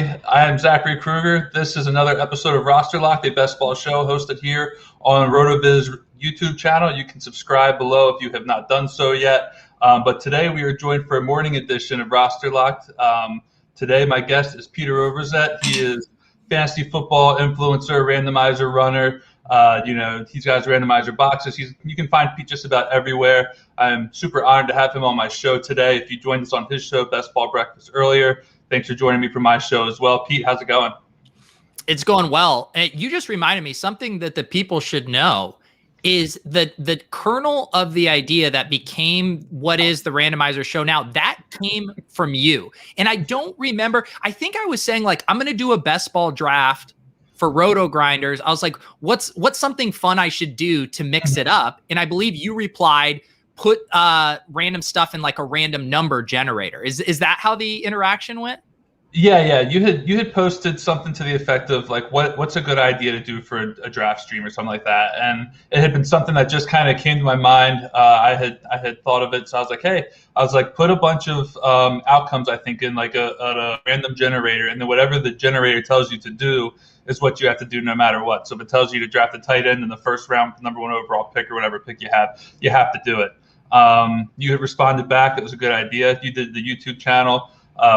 I am Zachary Kruger. This is another episode of Roster Lock, a best ball show hosted here on RotoViz YouTube channel. You can subscribe below if you have not done so yet. But today we are joined for a morning edition of Roster Locked. Today my guest is Peter Overzet. He is fantasy football influencer, randomizer runner. He's got his randomizer boxes. You can find Pete just about everywhere. I'm super honored to have him on my show today. If you joined us on his show, Best Ball Breakfast, earlier, thanks for joining me for my show as well. Pete, how's it going? It's going well. And you just reminded me something that the people should know is the kernel of the idea that became what is the randomizer show now, that came from you. And I don't remember. I think I was saying, like, I'm going to do a best ball draft for Roto Grinders. I was like, what's something fun I should do to mix it up? And I believe you replied, put random stuff in like a random number generator. Is that how the interaction went? Yeah. You had posted something to the effect of like, what's a good idea to do for a draft stream or something like that, and it had been something that just kind of came to my mind. I had thought of it, so I was like, put a bunch of outcomes, I think, in like a random generator, and then whatever the generator tells you to do is what you have to do no matter what. So if it tells you to draft a tight end in the first round, number 1 overall pick or whatever pick you have to do it. You had responded back. It was a good idea. You did the YouTube channel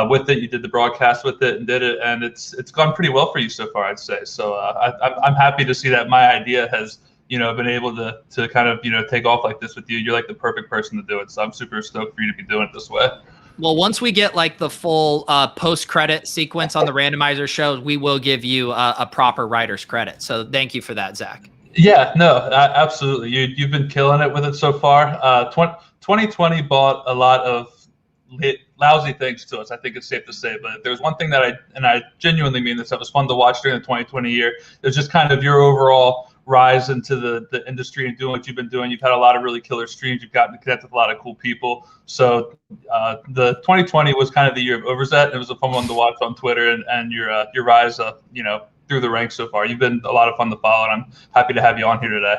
with it. You did the broadcast with it and did it. And it's gone pretty well for you so far, I'd say. So I'm happy to see that my idea has, been able to kind of, take off like this with you. You're like the perfect person to do it. So I'm super stoked for you to be doing it this way. Well, once we get like the full post-credit sequence on the randomizer shows, we will give you a proper writer's credit. So thank you for that, Zach. Yeah, no, absolutely. You've been killing it with it so far. 2020 brought a lot of lousy things to us, I think it's safe to say. But there's one thing that I genuinely mean this, that was fun to watch during the 2020 year. It was just kind of your overall rise into the industry and doing what you've been doing. You've had a lot of really killer streams. You've gotten to connect with a lot of cool people. So the 2020 was kind of the year of Overzet. It was a fun one to watch on Twitter and your rise up, through the ranks so far. You've been a lot of fun to follow, and I'm happy to have you on here today.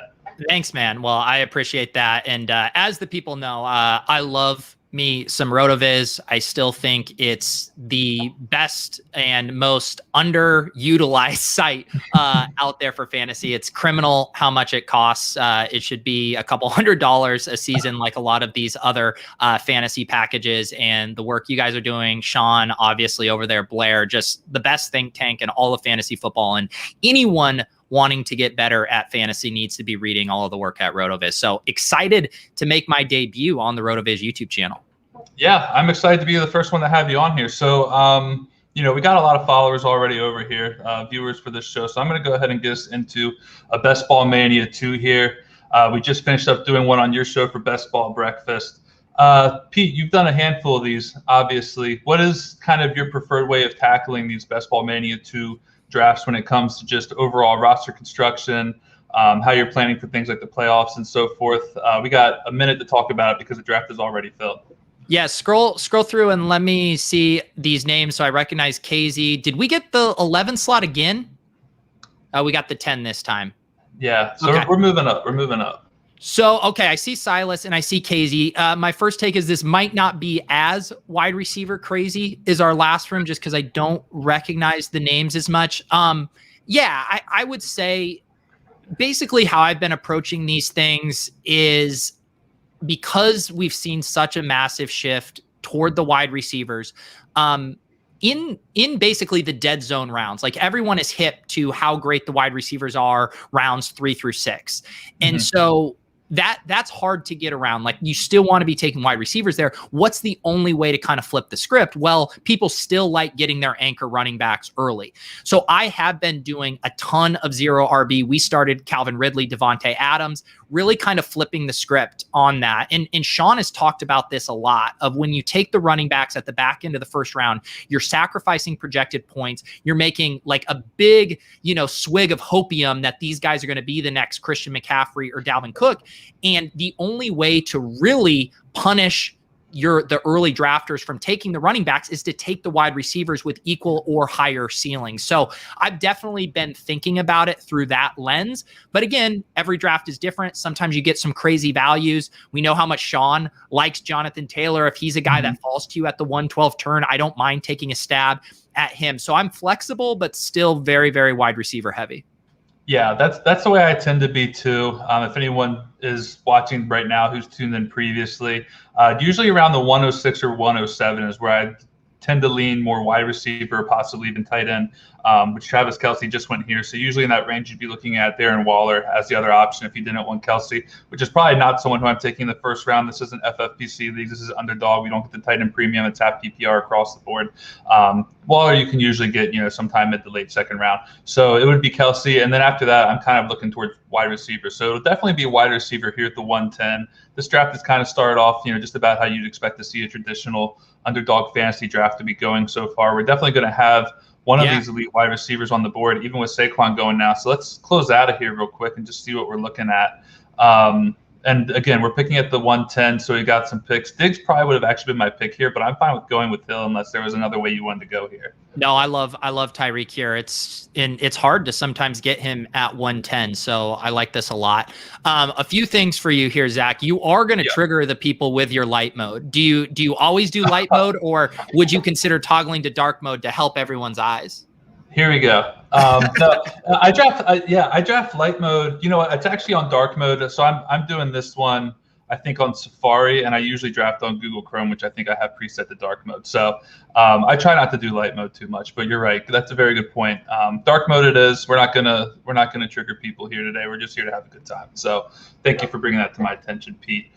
Thanks, man. Well, I appreciate that. And as the people know, I love me some RotoViz. I still think it's the best and most underutilized site out there for fantasy. It's criminal how much it costs. It should be a couple $100 a season, like a lot of these other fantasy packages. And the work you guys are doing, Sean, obviously over there, Blair, just the best think tank in all of fantasy football. And anyone wanting to get better at fantasy needs to be reading all of the work at RotoViz. So excited to make my debut on the RotoViz YouTube channel. Yeah, I'm excited to be the first one to have you on here. So, we got a lot of followers already over here, viewers for this show. So I'm going to go ahead and get us into a Best Ball Mania 2 here. We just finished up doing one on your show for Best Ball Breakfast. Pete, you've done a handful of these, obviously. What is kind of your preferred way of tackling these Best Ball Mania 2 drafts when it comes to just overall roster construction, how you're planning for things like the playoffs and so forth? We got a minute to talk about it because the draft is already filled. Yeah, scroll through and let me see these names so I recognize KZ. Did we get the 11 slot again? We got the 10 this time. Yeah, so okay. We're moving up. So, okay, I see Silas and I see KZ. My first take is this might not be as wide receiver crazy as our last room just because I don't recognize the names as much. I would say basically how I've been approaching these things is because we've seen such a massive shift toward the wide receivers in basically the dead zone rounds. Like everyone is hip to how great the wide receivers are rounds 3 through 6. And so that's hard to get around. Like you still want to be taking wide receivers there. What's the only way to kind of flip the script? Well, people still like getting their anchor running backs early. So I have been doing a ton of zero RB. We started Calvin Ridley, Devontae Adams, really kind of flipping the script on that. And Sean has talked about this a lot of when you take the running backs at the back end of the first round, you're sacrificing projected points. You're making like a big, swig of hopium that these guys are going to be the next Christian McCaffrey or Dalvin Cook. And the only way to really punish the early drafters from taking the running backs is to take the wide receivers with equal or higher ceilings. So I've definitely been thinking about it through that lens. But again, every draft is different. Sometimes you get some crazy values. We know how much Sean likes Jonathan Taylor. If he's a guy that falls to you at the 112 turn, I don't mind taking a stab at him. So I'm flexible, but still very, very wide receiver heavy. Yeah, that's the way I tend to be too. If anyone is watching right now who's tuned in previously, usually around the 106 or 107 is where I tend to lean more wide receiver, possibly even tight end, which Travis Kelce just went here. So usually in that range, you'd be looking at Darren Waller as the other option if you didn't want Kelce, which is probably not someone who I'm taking in the first round. This isn't FFPC leagues. This is underdog. We don't get the tight end premium. It's half PPR across the board. Waller you can usually get, sometime mid to late second round. So it would be Kelce. And then after that, I'm kind of looking towards wide receiver. So it'll definitely be a wide receiver here at the 110. This draft has kind of started off, just about how you'd expect to see a traditional underdog fantasy draft to be going so far. We're definitely going to have one of these elite wide receivers on the board, even with Saquon going now. So let's close out of here real quick and just see what we're looking at. And again, we're picking at the 110, so we got some picks. Diggs probably would have actually been my pick here, but I'm fine with going with Hill unless there was another way you wanted to go here. No, I love Tyreek here. It's hard to sometimes get him at 110, so I like this a lot. A few things for you here, Zach. You are going to trigger the people with your light mode. Do you always do light mode, or would you consider toggling to dark mode to help everyone's eyes? Here we go. No, I draft light mode. You know what? It's actually on dark mode. So I'm doing this one, I think, on Safari, and I usually draft on Google Chrome, which I think I have preset to dark mode. So I try not to do light mode too much. But you're right. That's a very good point. Dark mode it is. We're not gonna trigger people here today. We're just here to have a good time. So thank you for bringing that to my attention, Pete.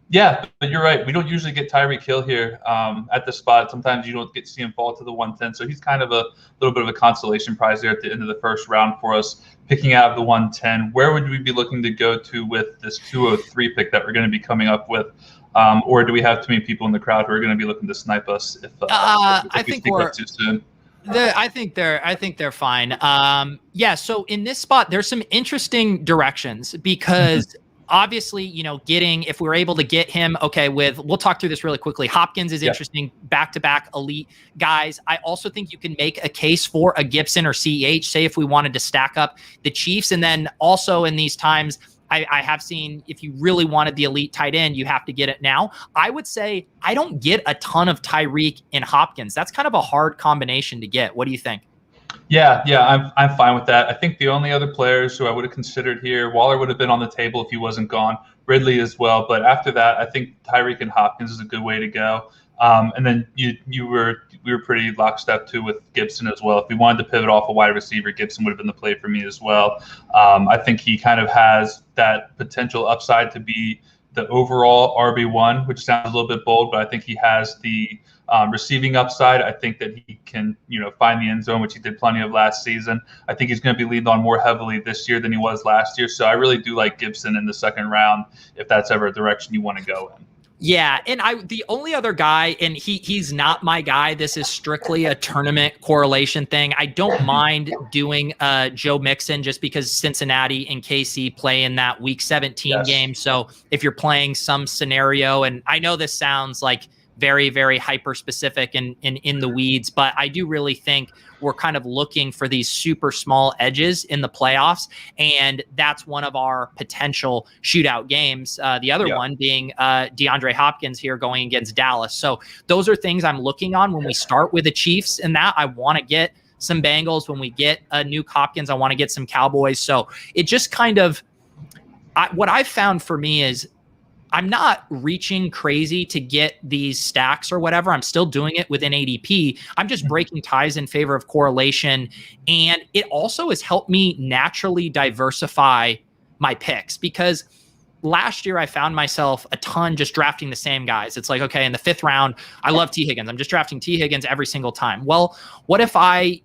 Yeah, but you're right. We don't usually get Tyreek Hill here at the spot. Sometimes you don't get to see him fall to the 110. So he's kind of a little bit of a consolation prize there at the end of the first round for us, picking out the 110. Where would we be looking to go to with this 203 pick that we're going to be coming up with? Or do we have too many people in the crowd who are going to be looking to snipe us if I we think speak up too soon? I think they're fine. So in this spot, there's some interesting directions because obviously, if we were able to get him, we'll talk through this really quickly. Hopkins is interesting, back-to-back elite guys. I also think you can make a case for a Gibson or CEH, say if we wanted to stack up the Chiefs. And then also in these times, I have seen if you really wanted the elite tight end, you have to get it now. I would say I don't get a ton of Tyreek and Hopkins. That's kind of a hard combination to get. What do you think? Yeah, I'm fine with that. I think the only other players who I would have considered here, Waller would have been on the table if he wasn't gone, Ridley as well. But after that, I think Tyreek and Hopkins is a good way to go. And then we were pretty lockstep too with Gibson as well. If we wanted to pivot off a wide receiver, Gibson would have been the play for me as well. I think he kind of has that potential upside to be the overall RB1, which sounds a little bit bold, but I think he has the receiving upside. I think that he can, find the end zone, which he did plenty of last season. I think he's going to be leaned on more heavily this year than he was last year. So I really do like Gibson in the second round if that's ever a direction you want to go in. Yeah, and the only other guy, and he's not my guy. This is strictly a tournament correlation thing. I don't mind doing Joe Mixon just because Cincinnati and KC play in that Week 17 game. So if you're playing some scenario, and I know this sounds like very, very hyper specific and in the weeds, but I do really think we're kind of looking for these super small edges in the playoffs. And that's one of our potential shootout games. The other one being DeAndre Hopkins here going against Dallas. So those are things I'm looking on when we start with the Chiefs, and that I want to get some Bengals. When we get a new Hopkins, I want to get some Cowboys. So it just kind of, what I've found for me is I'm not reaching crazy to get these stacks or whatever. I'm still doing it within ADP. I'm just breaking ties in favor of correlation. And it also has helped me naturally diversify my picks because last year I found myself a ton just drafting the same guys. It's like, okay, in the 5th round, I love T. Higgins. I'm just drafting T. Higgins every single time. Well, what if I,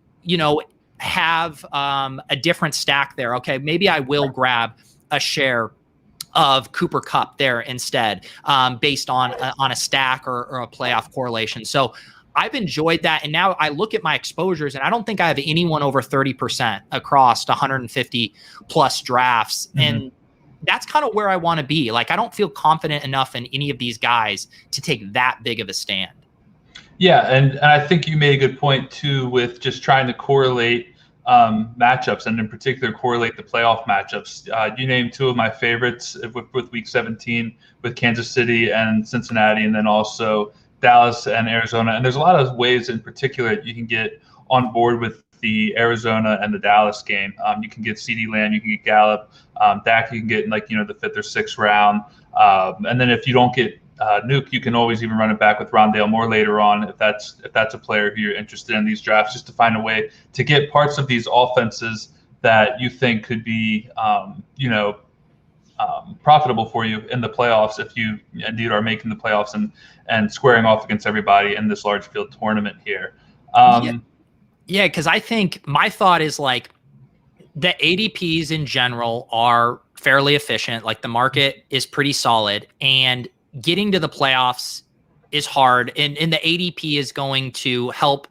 have a different stack there? Okay, maybe I will grab a share of Cooper Kupp there instead, based on a stack or a playoff correlation. So I've enjoyed that. And now I look at my exposures and I don't think I have anyone over 30% across 150 plus drafts. And that's kind of where I want to be. Like, I don't feel confident enough in any of these guys to take that big of a stand. Yeah, and I think you made a good point too with just trying to correlate matchups, and in particular correlate the playoff matchups. You named two of my favorites with Week 17 with Kansas City and Cincinnati, and then also Dallas and Arizona. And there's a lot of ways in particular you can get on board with the Arizona and the Dallas game. You can get CeeDee Lamb, you can get Gallup, Dak you can get in like, the 5th or 6th round. And then if you don't get Nuke, you can always even run it back with Rondale Moore later on if that's a player who you're interested in these drafts, just to find a way to get parts of these offenses that you think could be profitable for you in the playoffs if you indeed are making the playoffs and squaring off against everybody in this large field tournament here. Yeah, because I think my thought is like the ADPs in general are fairly efficient. Like the market is pretty solid, and getting to the playoffs is hard. And the ADP is going to help,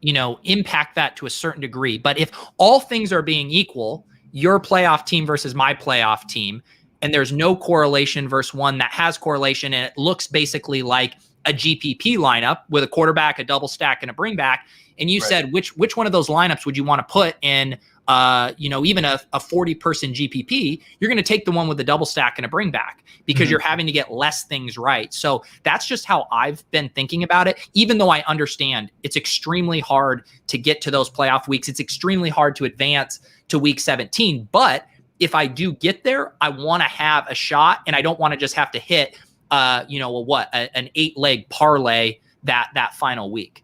impact that to a certain degree. But if all things are being equal, your playoff team versus my playoff team, and there's no correlation versus one that has correlation, and it looks basically like a GPP lineup with a quarterback, a double stack, and a bring back. And you said, which one of those lineups would you want to put in, even a 40-person GPP? You're going to take the one with the double stack and a bring back because you're having to get less things right. So that's just how I've been thinking about it, even though I understand it's extremely hard to get to those playoff weeks. It's extremely hard to advance to Week 17. But if I do get there, I want to have a shot, and I don't want to just have to hit, an 8-leg parlay that final week.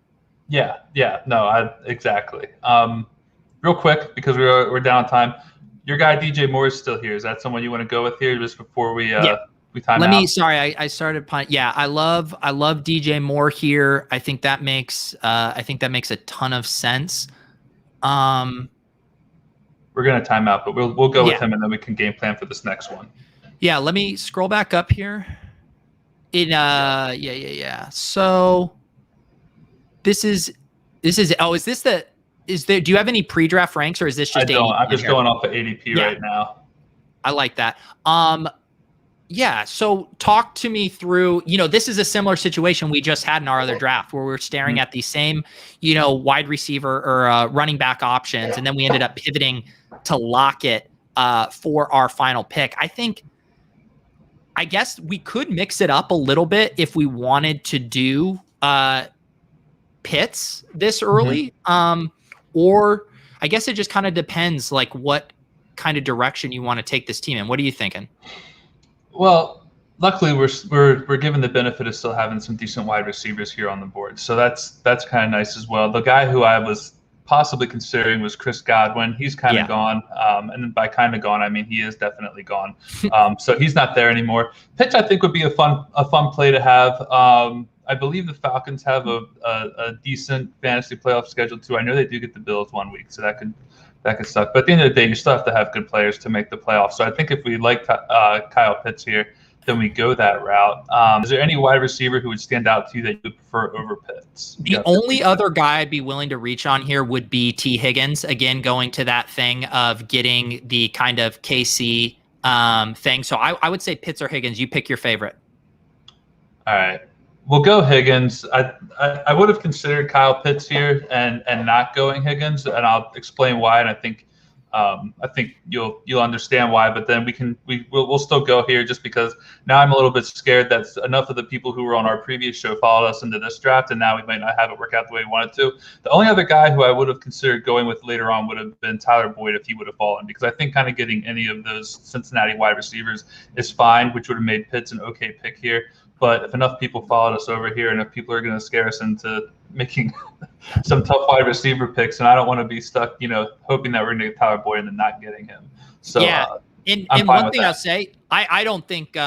Yeah, no, exactly. Real quick, because we're down on time, your guy DJ Moore is still here. Is that someone you want to go with here just before we time out? I started punt. Yeah, I love DJ Moore here. I think that makes a ton of sense. We're gonna time out, but we'll go with him, and then we can game plan for this next one. Yeah, let me scroll back up here. So this is do you have any pre-draft ranks, or is this just I don't. I'm just going off of ADP right now. I like that. So talk to me through, this is a similar situation we just had in our other draft where we were staring at the same, wide receiver or running back options, and then we ended up pivoting to Lockett for our final pick. I guess we could mix it up a little bit if we wanted to do Pitts this early. Or I guess it just kind of depends like what kind of direction you want to take this team in. What are you thinking? Well, luckily we're given the benefit of still having some decent wide receivers here on the board. So that's kind of nice as well. The guy who I was possibly considering was Chris Godwin. He's kind of gone. And by kind of gone, I mean he is definitely gone. So he's not there anymore. Pitts, I think, would be a fun play to have. I believe the Falcons have a decent fantasy playoff schedule too. I know they do get the Bills 1 week, so that could suck. But at the end of the day, you still have to have good players to make the playoffs. So I think if we like Kyle Pitts here, then we go that route. Is there any wide receiver who would stand out to you that you would prefer over Pitts? The only other guy I'd be willing to reach on here would be T. Higgins. Again, going to that thing of getting the kind of KC thing. So I would say Pitts or Higgins. You pick your favorite. All right. We'll go Higgins. I would have considered Kyle Pitts here and not going Higgins, and I'll explain why. And I think you'll understand why. But then we'll still go here just because now I'm a little bit scared that enough of the people who were on our previous show followed us into this draft, and now we might not have it work out the way we wanted to. The only other guy who I would have considered going with later on would have been Tyler Boyd if he would have fallen, because I think kind of getting any of those Cincinnati wide receivers is fine, which would have made Pitts an okay pick here. But if enough people followed us over here, and if people are going to scare us into making some tough wide receiver picks, and I don't want to be stuck, hoping that we're going to get Tyler Boyd and then not getting him. So and one thing I'll say, I don't think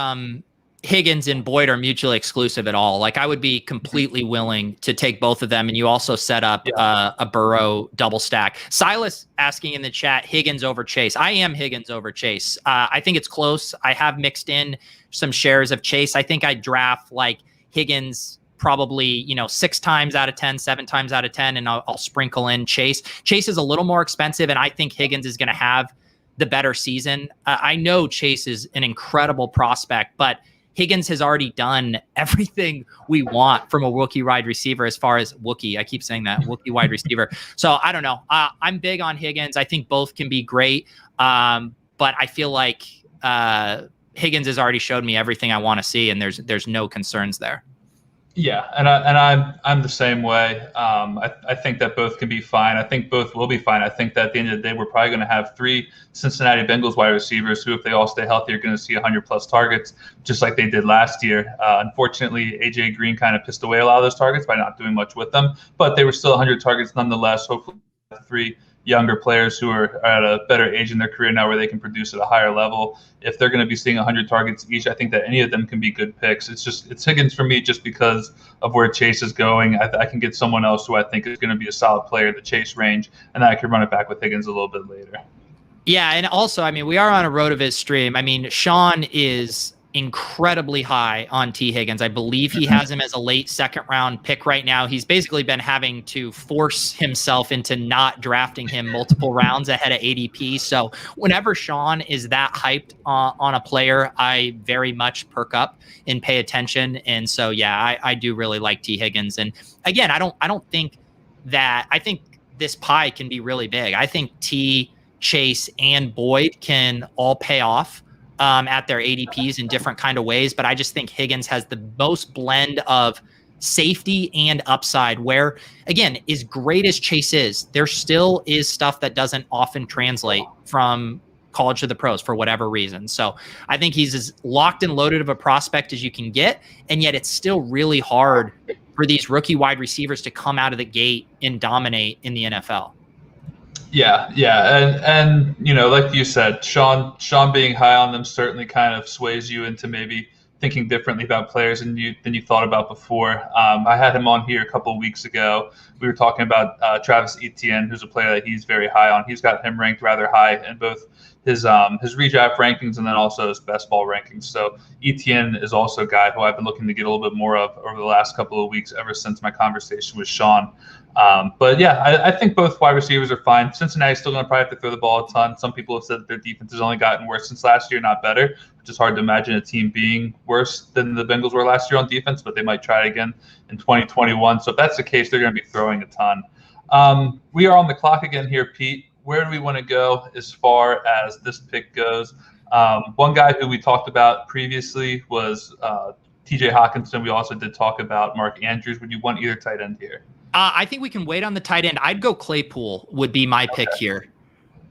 Higgins and Boyd are mutually exclusive at all. Like I would be completely willing to take both of them. And you also set up a Burrow double stack. Silas asking in the chat, Higgins over Chase. I am Higgins over Chase. I think it's close. I have mixed in some shares of Chase. I think I draft like Higgins probably, 6 times out of 10, 7 times out of 10, and I'll sprinkle in Chase. Chase is a little more expensive, and I think Higgins is going to have the better season. I know Chase is an incredible prospect, but Higgins has already done everything we want from a rookie wide receiver as far as Wookie. I keep saying that, Wookie wide receiver. So I don't know. I'm big on Higgins. I think both can be great. But I feel like Higgins has already showed me everything I want to see, and there's no concerns there. Yeah, and I'm the same way. I think that both can be fine. I think both will be fine. I think that at the end of the day, we're probably going to have 3 Cincinnati Bengals wide receivers who, if they all stay healthy, are going to see 100+ targets, just like they did last year. Unfortunately, AJ Green kind of pissed away a lot of those targets by not doing much with them, but they were still 100 targets nonetheless. Hopefully, 3 younger players who are at a better age in their career now where they can produce at a higher level. If they're going to be seeing 100 targets each, I think that any of them can be good picks. It's Higgins for me just because of where Chase is going. I can get someone else who I think is going to be a solid player in the Chase range, and then I can run it back with Higgins a little bit later. Yeah, and also, I mean, we are on a RotoViz stream. I mean, Sean is incredibly high on T. Higgins. I believe he has him as a late second-round pick right now. He's basically been having to force himself into not drafting him multiple rounds ahead of ADP. So whenever Sean is that hyped on a player, I very much perk up and pay attention. And so, yeah, I do really like T. Higgins. And again, I don't think that – I think this pie can be really big. I think T, Chase, and Boyd can all pay off at their ADPs in different kind of ways. But I just think Higgins has the most blend of safety and upside, where, again, as great as Chase is, there still is stuff that doesn't often translate from college to the pros for whatever reason. So I think he's as locked and loaded of a prospect as you can get. And yet it's still really hard for these rookie wide receivers to come out of the gate and dominate in the NFL. Yeah, and you know, like you said, Sean being high on them certainly kind of sways you into maybe thinking differently about players than you thought about before. I had him on here a couple of weeks ago. We were talking about Travis Etienne, who's a player that he's very high on. He's got him ranked rather high in both his redraft rankings and then also his best ball rankings. So Etienne is also a guy who I've been looking to get a little bit more of over the last couple of weeks, ever since my conversation with Sean. But yeah, I think both wide receivers are fine. Cincinnati's still going to probably have to throw the ball a ton. Some people have said that their defense has only gotten worse since last year, not better, which is hard to imagine a team being worse than the Bengals were last year on defense, but they might try it again in 2021. So if that's the case, they're going to be throwing a ton. We are on the clock again here, Pete. Where do we want to go as far as this pick goes? One guy who we talked about previously was TJ Hawkinson. We also did talk about Mark Andrews. Would you want either tight end here? I think we can wait on the tight end. I'd go Claypool would be my pick here.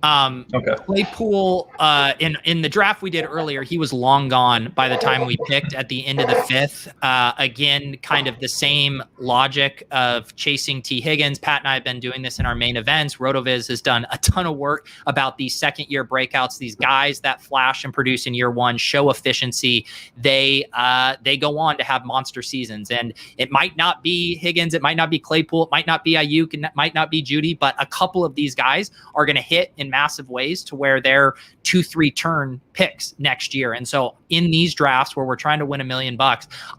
Okay. Claypool, in the draft we did earlier, he was long gone by the time we picked at the end of the 5th. Again, kind of the same logic of chasing T. Higgins. Pat and I have been doing this in our main events. RotoViz has done a ton of work about these second-year breakouts. These guys that flash and produce in year one, show efficiency. They go on to have monster seasons. And it might not be Higgins, it might not be Claypool, it might not be Ayuk, and it might not be Judy, but a couple of these guys are going to hit in massive ways to where they're 2-3 turn picks next year. And so in these drafts where we're trying to win $1 million,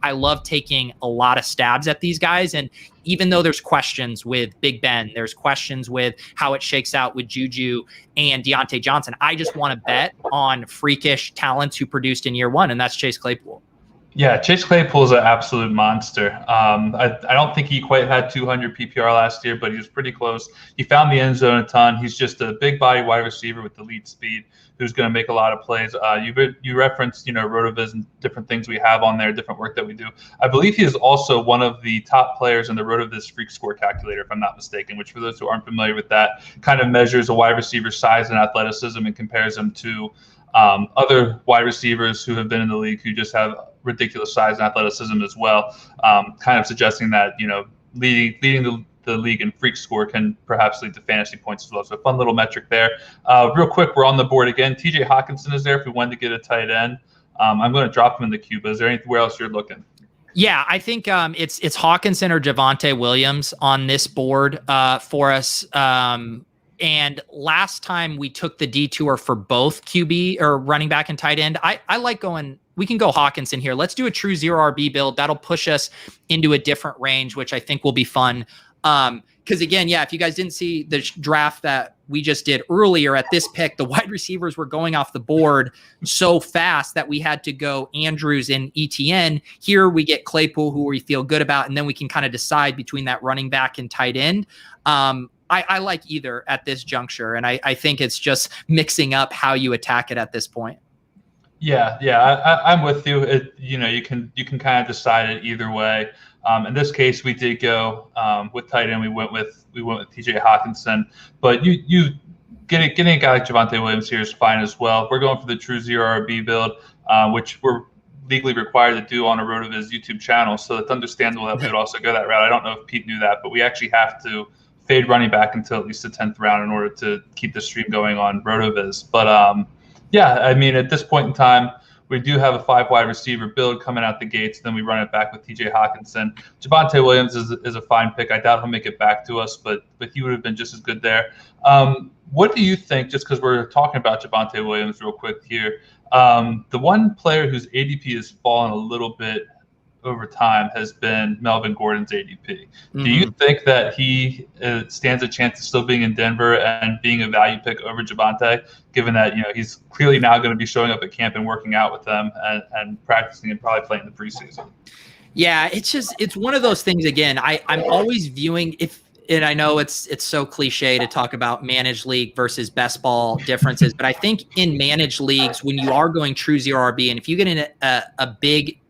I love taking a lot of stabs at these guys. And even though there's questions with Big Ben, there's questions with how it shakes out with Juju and Deontay Johnson, I just want to bet on freakish talents who produced in year one, and that's Chase Claypool. Yeah, Chase Claypool is an absolute monster. I don't think he quite had 200 PPR last year, but he was pretty close. He found the end zone a ton. He's just a big body wide receiver with elite speed who's going to make a lot of plays. You referenced, RotoViz and different things we have on there, different work that we do. I believe he is also one of the top players in the RotoViz Freak Score calculator, if I'm not mistaken, which for those who aren't familiar with that, kind of measures a wide receiver's size and athleticism and compares them to other wide receivers who have been in the league who just have ridiculous size and athleticism as well, kind of suggesting that, leading the league in freak score can perhaps lead to fantasy points as well. So a fun little metric there. Real quick, we're on the board again. TJ Hawkinson is there if we wanted to get a tight end. I'm going to drop him in the queue, but is there anywhere else you're looking? Yeah, I think it's Hawkinson or Javonte Williams on this board for us. And last time we took the detour for both QB or running back and tight end. I like going, we can go Hawkinson here. Let's do a true zero RB build. That'll push us into a different range, which I think will be fun. Because again, yeah, if you guys didn't see the draft that we just did earlier at this pick, the wide receivers were going off the board so fast that we had to go Andrews and Etienne. Here we get Claypool, who we feel good about, and then we can kind of decide between that running back and tight end. I like either at this juncture, and I think it's just mixing up how you attack it at this point. Yeah, I'm with you. You can kind of decide it either way. In this case, we did go with tight end. We went with T.J. Hawkinson, but you getting a guy like Javonte Williams here is fine as well. We're going for the true zero RB build, which we're legally required to do on a RotoViz YouTube channel. So it's understandable that we would also go that route. I don't know if Pete knew that, but we actually have to fade running back until at least the 10th round in order to keep the stream going on RotoViz. But yeah, I mean, at this point in time, we do have a 5 wide receiver build coming out the gates. Then we run it back with T.J. Hawkinson. Javonte Williams is a fine pick. I doubt he'll make it back to us, but he would have been just as good there. What do you think, just because we're talking about Javonte Williams real quick here, the one player whose ADP has fallen a little bit over time has been Melvin Gordon's ADP. Mm-hmm. Do you think that he stands a chance of still being in Denver and being a value pick over Javonte, given that he's clearly now going to be showing up at camp and working out with them and practicing and probably playing the preseason? Yeah, it's one of those things. Again, I'm always viewing and I know it's so cliche to talk about managed league versus best ball differences, but I think in managed leagues, when you are going true zero RB, and if you get in a big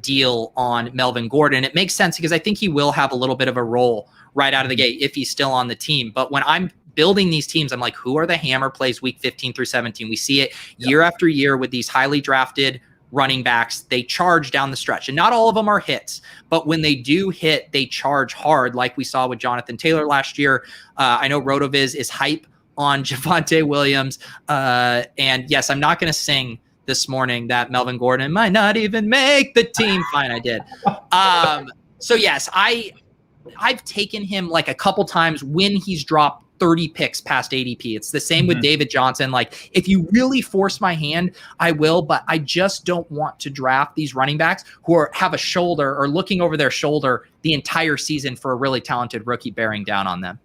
deal on Melvin Gordon, it makes sense because I think he will have a little bit of a role right out of the gate if he's still on the team. But when I'm building these teams, I'm like, who are the hammer plays week 15 through 17? We see it year after year with these highly drafted running backs. They charge down the stretch, and not all of them are hits, but when they do hit, they charge hard, like we saw with Jonathan Taylor last year. I know RotoViz is hype on Javonte Williams. And yes, I'm not going to sing this morning that Melvin Gordon might not even make the team. Fine, I did. So yes, I've taken him like a couple times when he's dropped 30 picks past ADP. It's the same with David Johnson. Like, if you really force my hand, I will, but I just don't want to draft these running backs who have a shoulder or looking over their shoulder the entire season for a really talented rookie bearing down on them.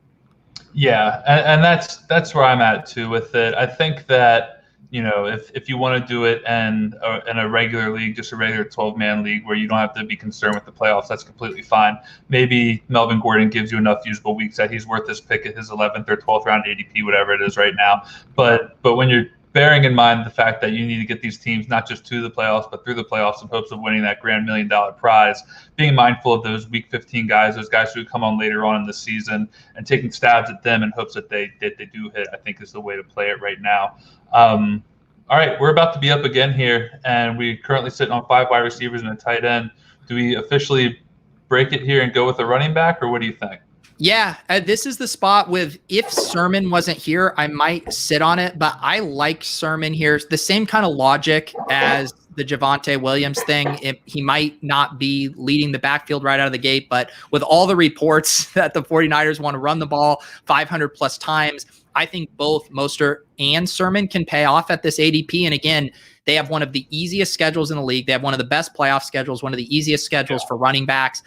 Yeah, and that's where I'm at too with it. I think that if you want to do it in a regular league, just a regular 12-man league where you don't have to be concerned with the playoffs, that's completely fine. Maybe Melvin Gordon gives you enough usable weeks that he's worth this pick at his 11th or 12th round ADP, whatever it is right now. But when you're bearing in mind the fact that you need to get these teams not just to the playoffs, but through the playoffs in hopes of winning that grand $1 million prize, being mindful of those week 15 guys, those guys who come on later on in the season, and taking stabs at them in hopes that they do hit, I think is the way to play it right now. All right, we're about to be up again here, and we currently sitting on 5 wide receivers and a tight end. Do we officially break it here and go with a running back, or what do you think? Yeah, this is the spot with, if Sermon wasn't here, I might sit on it, but I like Sermon here. The same kind of logic as the Javonte Williams thing. He might not be leading the backfield right out of the gate, but with all the reports that the 49ers want to run the ball 500 plus times, I think both Mostert and Sermon can pay off at this ADP. And again, they have one of the easiest schedules in the league. They have one of the best playoff schedules, one of the easiest schedules for running backs.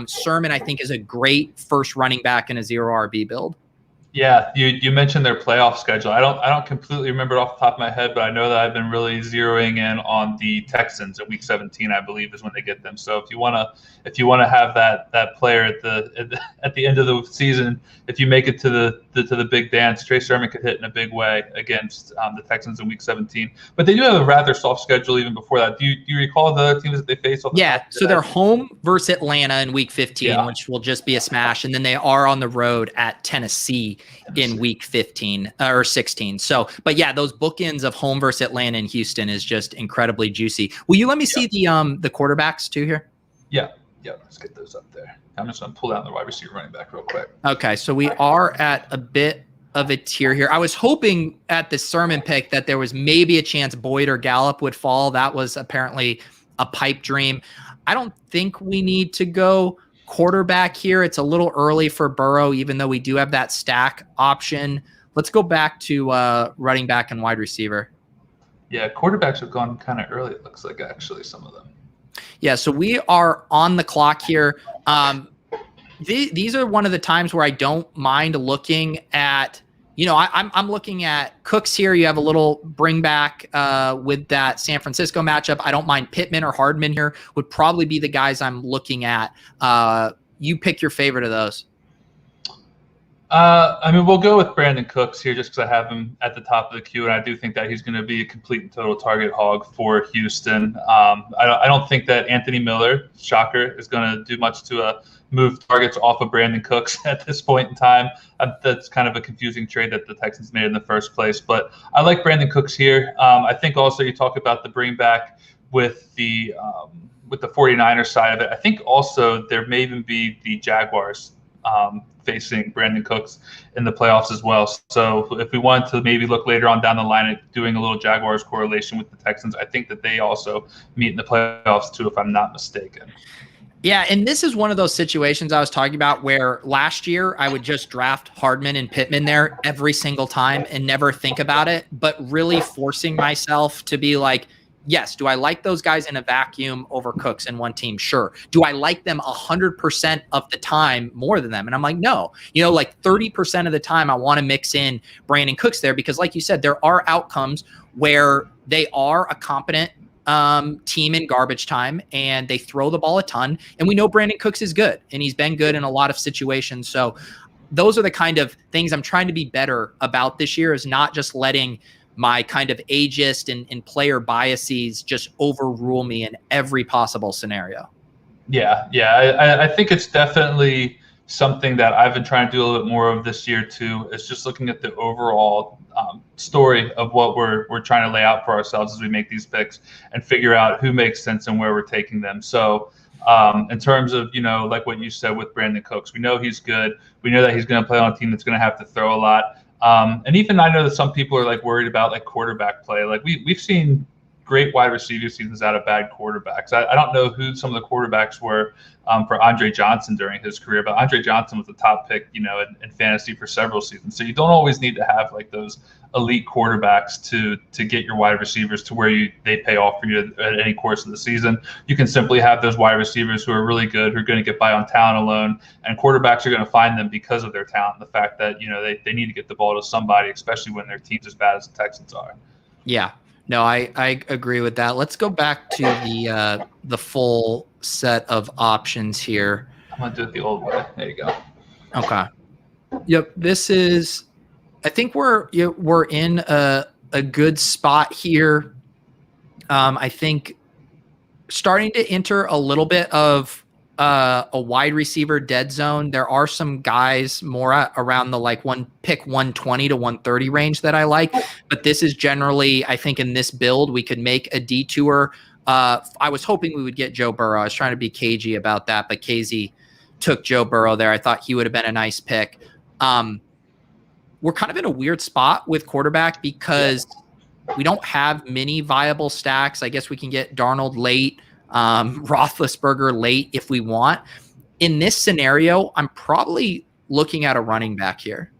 Sermon, I think, is a great first running back in a zero RB build. Yeah, you mentioned their playoff schedule. I don't completely remember it off the top of my head, but I know that I've been really zeroing in on the Texans at week 17, I believe, is when they get them. So if you wanna have that player at the end of the season, if you make it to the big dance, Trey Sermon could hit in a big way against the Texans in week 17. But they do have a rather soft schedule even before that. Do you recall the other teams that they face? Yeah, so they're home versus Atlanta in week 15, which will just be a smash, and then they are on the road at Tennessee in week 15 or 16. So, but yeah, those bookends of home versus Atlanta and Houston is just incredibly juicy. Will you let me see the quarterbacks too here? Yeah. Let's get those up there. I'm just going to pull down the wide receiver running back real quick. Okay, so we are at a bit of a tier here. I was hoping at the Sermon pick that there was maybe a chance Boyd or Gallup would fall. That was apparently a pipe dream. I don't think we need to go quarterback here. It's a little early for Burrow, even though we do have that stack option. Let's go back to running back and wide receiver. Yeah, quarterbacks have gone kind of early, it looks like, actually, some of them. Yeah, so we are on the clock here. These are one of the times where I don't mind looking at I'm looking at Cooks here. You have a little bring back with that San Francisco matchup. I don't mind Pittman or Hardman here. Would probably be the guys I'm looking at. You pick your favorite of those. We'll go with Brandon Cooks here just because I have him at the top of the queue, and I do think that he's going to be a complete and total target hog for Houston. I don't think that Anthony Miller, shocker, is going to do much to move targets off of Brandon Cooks at this point in time. That's kind of a confusing trade that the Texans made in the first place, but I like Brandon Cooks here. I think also you talk about the bring back with the 49ers side of it. I think also there may even be the Jaguars facing Brandon Cooks in the playoffs as well. So if we want to maybe look later on down the line at doing a little Jaguars correlation with the Texans, I think that they also meet in the playoffs too, if I'm not mistaken. Yeah, and this is one of those situations I was talking about where last year I would just draft Hardman and Pittman there every single time and never think about it, but really forcing myself to be like, yes, do I like those guys in a vacuum over Cooks in one team? Sure. Do I like them 100% of the time more than them? And I'm like, no. 30% of the time I want to mix in Brandon Cooks there because, like you said, there are outcomes where they are a competent team in garbage time and they throw the ball a ton. And we know Brandon Cooks is good and he's been good in a lot of situations. So those are the kind of things I'm trying to be better about this year, is not just letting my kind of ageist and player biases just overrule me in every possible scenario. Yeah. I think it's definitely something that I've been trying to do a little bit more of this year too. Is just looking at the overall story of what we're trying to lay out for ourselves as we make these picks and figure out who makes sense and where we're taking them. So in terms of, like what you said with Brandon Cooks, we know he's good. We know that he's going to play on a team that's going to have to throw a lot. And even I know that some people are like worried about like quarterback play. Like we've seen great wide receiver seasons out of bad quarterbacks. I don't know who some of the quarterbacks were for Andre Johnson during his career, but Andre Johnson was the top pick, in fantasy for several seasons. So you don't always need to have like those elite quarterbacks to get your wide receivers to where they pay off for you at any course of the season. You can simply have those wide receivers who are really good, who are going to get by on talent alone, and quarterbacks are going to find them because of their talent. The fact that they need to get the ball to somebody, especially when their team's as bad as the Texans are. Yeah. No, I agree with that. Let's go back to the full set of options here. I'm gonna do it the old way. There you go. Okay. Yep. This is. I think we're in a good spot here. I think starting to enter a little bit of a wide receiver dead zone. There are some guys more around the like 120 to 130 range that I like, but this is generally, I think in this build, we could make a detour. I was hoping we would get Joe Burrow. I was trying to be cagey about that, but KZ took Joe Burrow there. I thought he would have been a nice pick. We're kind of in a weird spot with quarterback because we don't have many viable stacks. I guess we can get Darnold late, Roethlisberger late if we want. In this scenario, I'm probably looking at a running back here.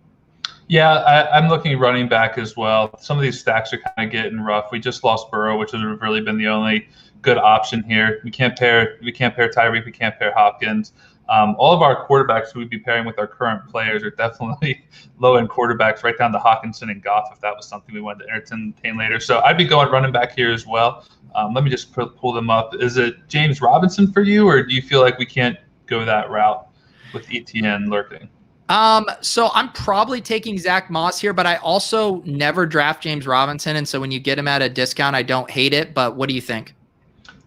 Yeah, I'm looking at running back as well. Some of these stacks are kind of getting rough. We just lost Burrow, which has really been the only good option here. We can't pair Tyreek. We can't pair Hopkins. All of our quarterbacks who we'd be pairing with our current players are definitely low-end quarterbacks, right down to Hawkinson and Goff, if that was something we wanted to entertain later. So I'd be going running back here as well. Let me just pull them up. Is it James Robinson for you, or do you feel like we can't go that route with Etienne lurking? So I'm probably taking Zach Moss here, but I also never draft James Robinson, and so when you get him at a discount, I don't hate it. But what do you think?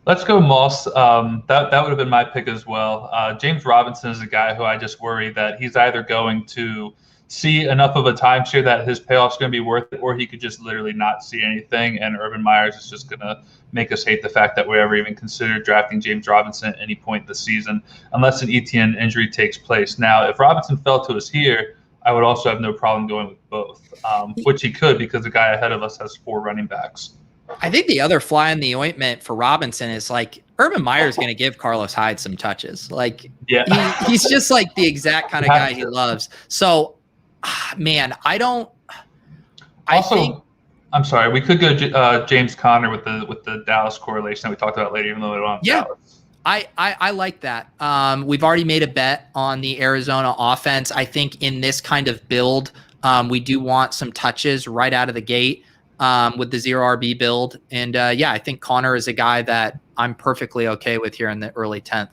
Let's go Moss. That would have been my pick as well. James Robinson is a guy who I just worry that he's either going to see enough of a timeshare that his payoff's going to be worth it, or he could just literally not see anything, and Urban Meyers is just going to make us hate the fact that we ever even considered drafting James Robinson at any point this season, unless an Etienne injury takes place. Now, if Robinson fell to us here, I would also have no problem going with both, which he could because the guy ahead of us has 4 running backs. I think the other fly in the ointment for Robinson is like Urban Meyer's going to give Carlos Hyde some touches. Like, yeah, he's just like the exact kind of guy he loves. So, man, I'm sorry. We could go James Conner with the Dallas correlation that we talked about later, even though we don't have Dallas. I like that. We've already made a bet on the Arizona offense. I think in this kind of build, We do want some touches right out of the gate with the 0 RB build. And I think Connor is a guy that I'm perfectly okay with here in the early 10th.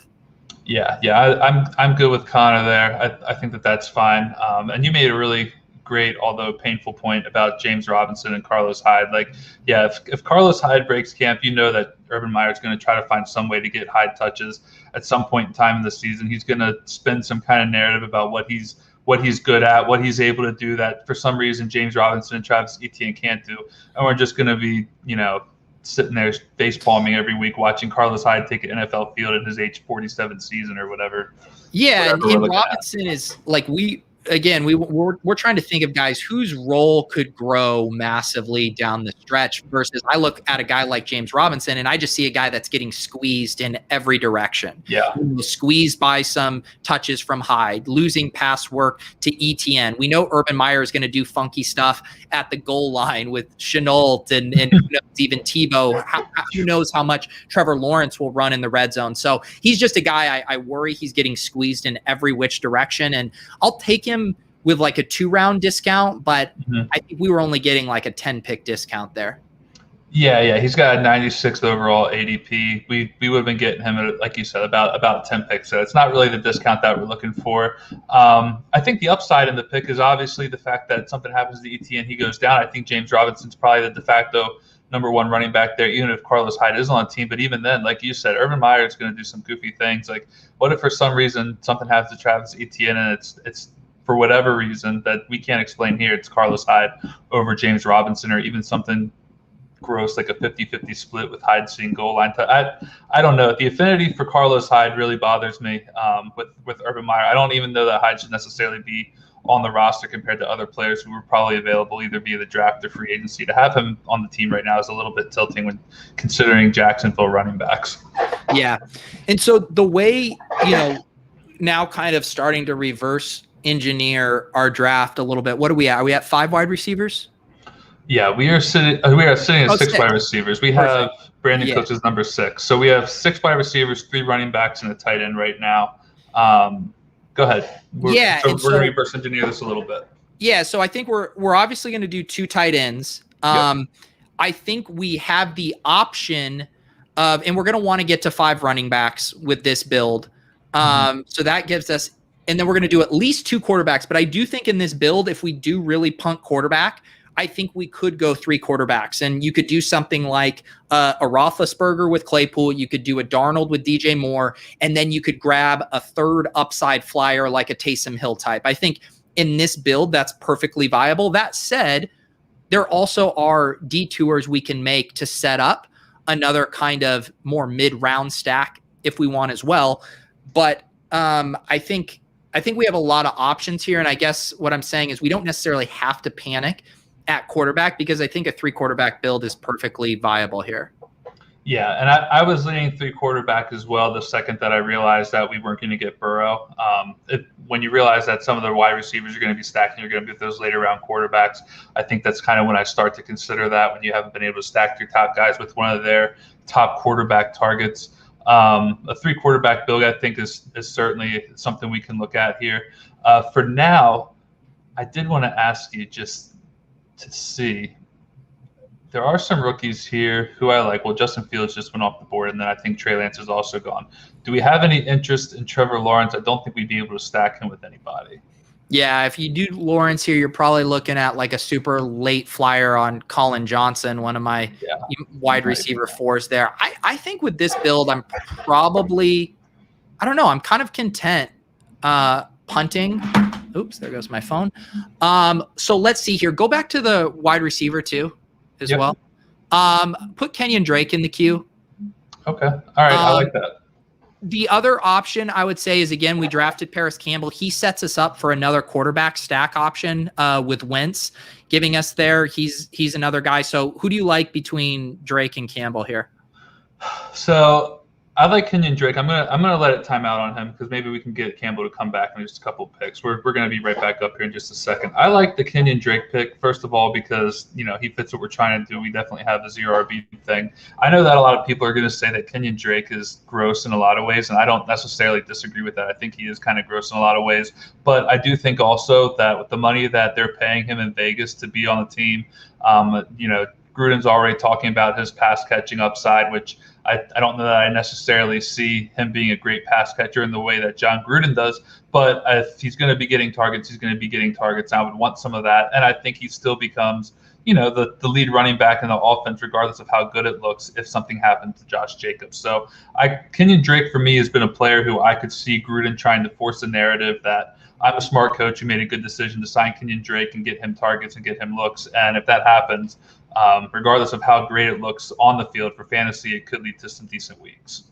Yeah, I'm good with Connor there. I think that's fine. And you made a really great, although painful point about James Robinson and Carlos Hyde. Like, yeah, if Carlos Hyde breaks camp, you know that Urban Meyer is going to try to find some way to get Hyde touches at some point in time in the season. He's going to spin some kind of narrative about what he's good at, what he's able to do that for some reason James Robinson and Travis Etienne can't do. And we're just going to be, sitting there face palming every week watching Carlos Hyde take an NFL field in his age 47 season or whatever. Yeah, and Robinson is like we're trying to think of guys whose role could grow massively down the stretch versus I look at a guy like James Robinson and I just see a guy that's getting squeezed in every direction. Yeah. Squeezed by some touches from Hyde, losing pass work to Etienne. We know Urban Meyer is going to do funky stuff at the goal line with Chenault and who knows, even Tebow. Who knows how much Trevor Lawrence will run in the red zone. So he's just a guy I worry he's getting squeezed in every which direction. And I'll take him with like a 2-round discount, but I think we were only getting like a 10-pick discount there. Yeah, he's got a 96th overall ADP. We would have been getting him at, like you said, about 10 picks. So it's not really the discount that we're looking for. I think the upside in the pick is obviously the fact that something happens to Etienne, he goes down. I think James Robinson's probably the de facto number one running back there, even if Carlos Hyde is on the team. But even then, like you said, Urban Meyer is going to do some goofy things. Like, what if for some reason something happens to Travis Etienne and it's for whatever reason that we can't explain here, it's Carlos Hyde over James Robinson, or even something gross like a 50-50 split with Hyde seeing goal line. I don't know. The affinity for Carlos Hyde really bothers me with Urban Meyer. I don't even know that Hyde should necessarily be on the roster compared to other players who were probably available either via the draft or free agency. To have him on the team right now is a little bit tilting when considering Jacksonville running backs. Yeah. And so the way, now kind of starting to reverse engineer our draft a little bit. What are we at? Are we at 5 wide receivers? Yeah, we are sitting at 6 wide receivers. We have Brandon Cooks as number 6. So we have 6 wide receivers, 3 running backs, and a tight end right now. Go ahead. We're going to reverse engineer this a little bit. Yeah, so I think we're obviously going to do 2 tight ends. I think we have the option of, and we're going to want to get to 5 running backs with this build. So that gives us, and then we're going to do at least 2 quarterbacks. But I do think in this build, if we do really punt quarterback, I think we could go 3 quarterbacks, and you could do something like a Roethlisberger with Claypool. You could do a Darnold with DJ Moore, and then you could grab a 3rd upside flyer like a Taysom Hill type. I think in this build, that's perfectly viable. That said, there also are detours we can make to set up another kind of more mid-round stack if we want as well. But I think we have a lot of options here, and I guess what I'm saying is we don't necessarily have to panic at quarterback because I think a 3 quarterback build is perfectly viable here. Yeah, and I was leaning 3 quarterback as well the second that I realized that we weren't going to get Burrow. When you realize that some of the wide receivers are going to be stacked and you're going to get those later round quarterbacks, I think that's kind of when I start to consider that, when you haven't been able to stack your top guys with one of their top quarterback targets. A 3 quarterback build, I think, is certainly something we can look at here. For now, I did want to ask you just to see. There are some rookies here who I like. Well, Justin Fields just went off the board, and then I think Trey Lance is also gone. Do we have any interest in Trevor Lawrence? I don't think we'd be able to stack him with anybody. Yeah, if you do Lawrence here, you're probably looking at like a super late flyer on Colin Johnson, one of my wide receiver 4s there. I think with this build, I'm probably, I don't know, I'm kind of content punting. Oops, there goes my phone. So let's see here. Go back to the wide receiver too as well. Put Kenyon Drake in the queue. Okay. All right. I like that. The other option I would say is, again, we drafted Paris Campbell. He sets us up for another quarterback stack option with Wentz giving us there. He's another guy. So who do you like between Drake and Campbell here? So I like Kenyon Drake. I'm gonna let it time out on him because maybe we can get Campbell to come back in just a couple picks. We're gonna be right back up here in just a second. I like the Kenyon Drake pick first of all because he fits what we're trying to do. We definitely have the zero RB thing. I know that a lot of people are gonna say that Kenyon Drake is gross in a lot of ways, and I don't necessarily disagree with that. I think he is kind of gross in a lot of ways, but I do think also that with the money that they're paying him in Vegas to be on the team, Gruden's already talking about his pass catching upside, which I don't know that I necessarily see him being a great pass catcher in the way that John Gruden does. But if he's going to be getting targets, he's going to be getting targets. I would want some of that. And I think he still becomes, the lead running back in the offense, regardless of how good it looks, if something happened to Josh Jacobs. So Kenyon Drake, for me, has been a player who I could see Gruden trying to force a narrative that I'm a smart coach who made a good decision to sign Kenyon Drake and get him targets and get him looks. And if that happens, regardless of how great it looks on the field for fantasy, it could lead to some decent weeks.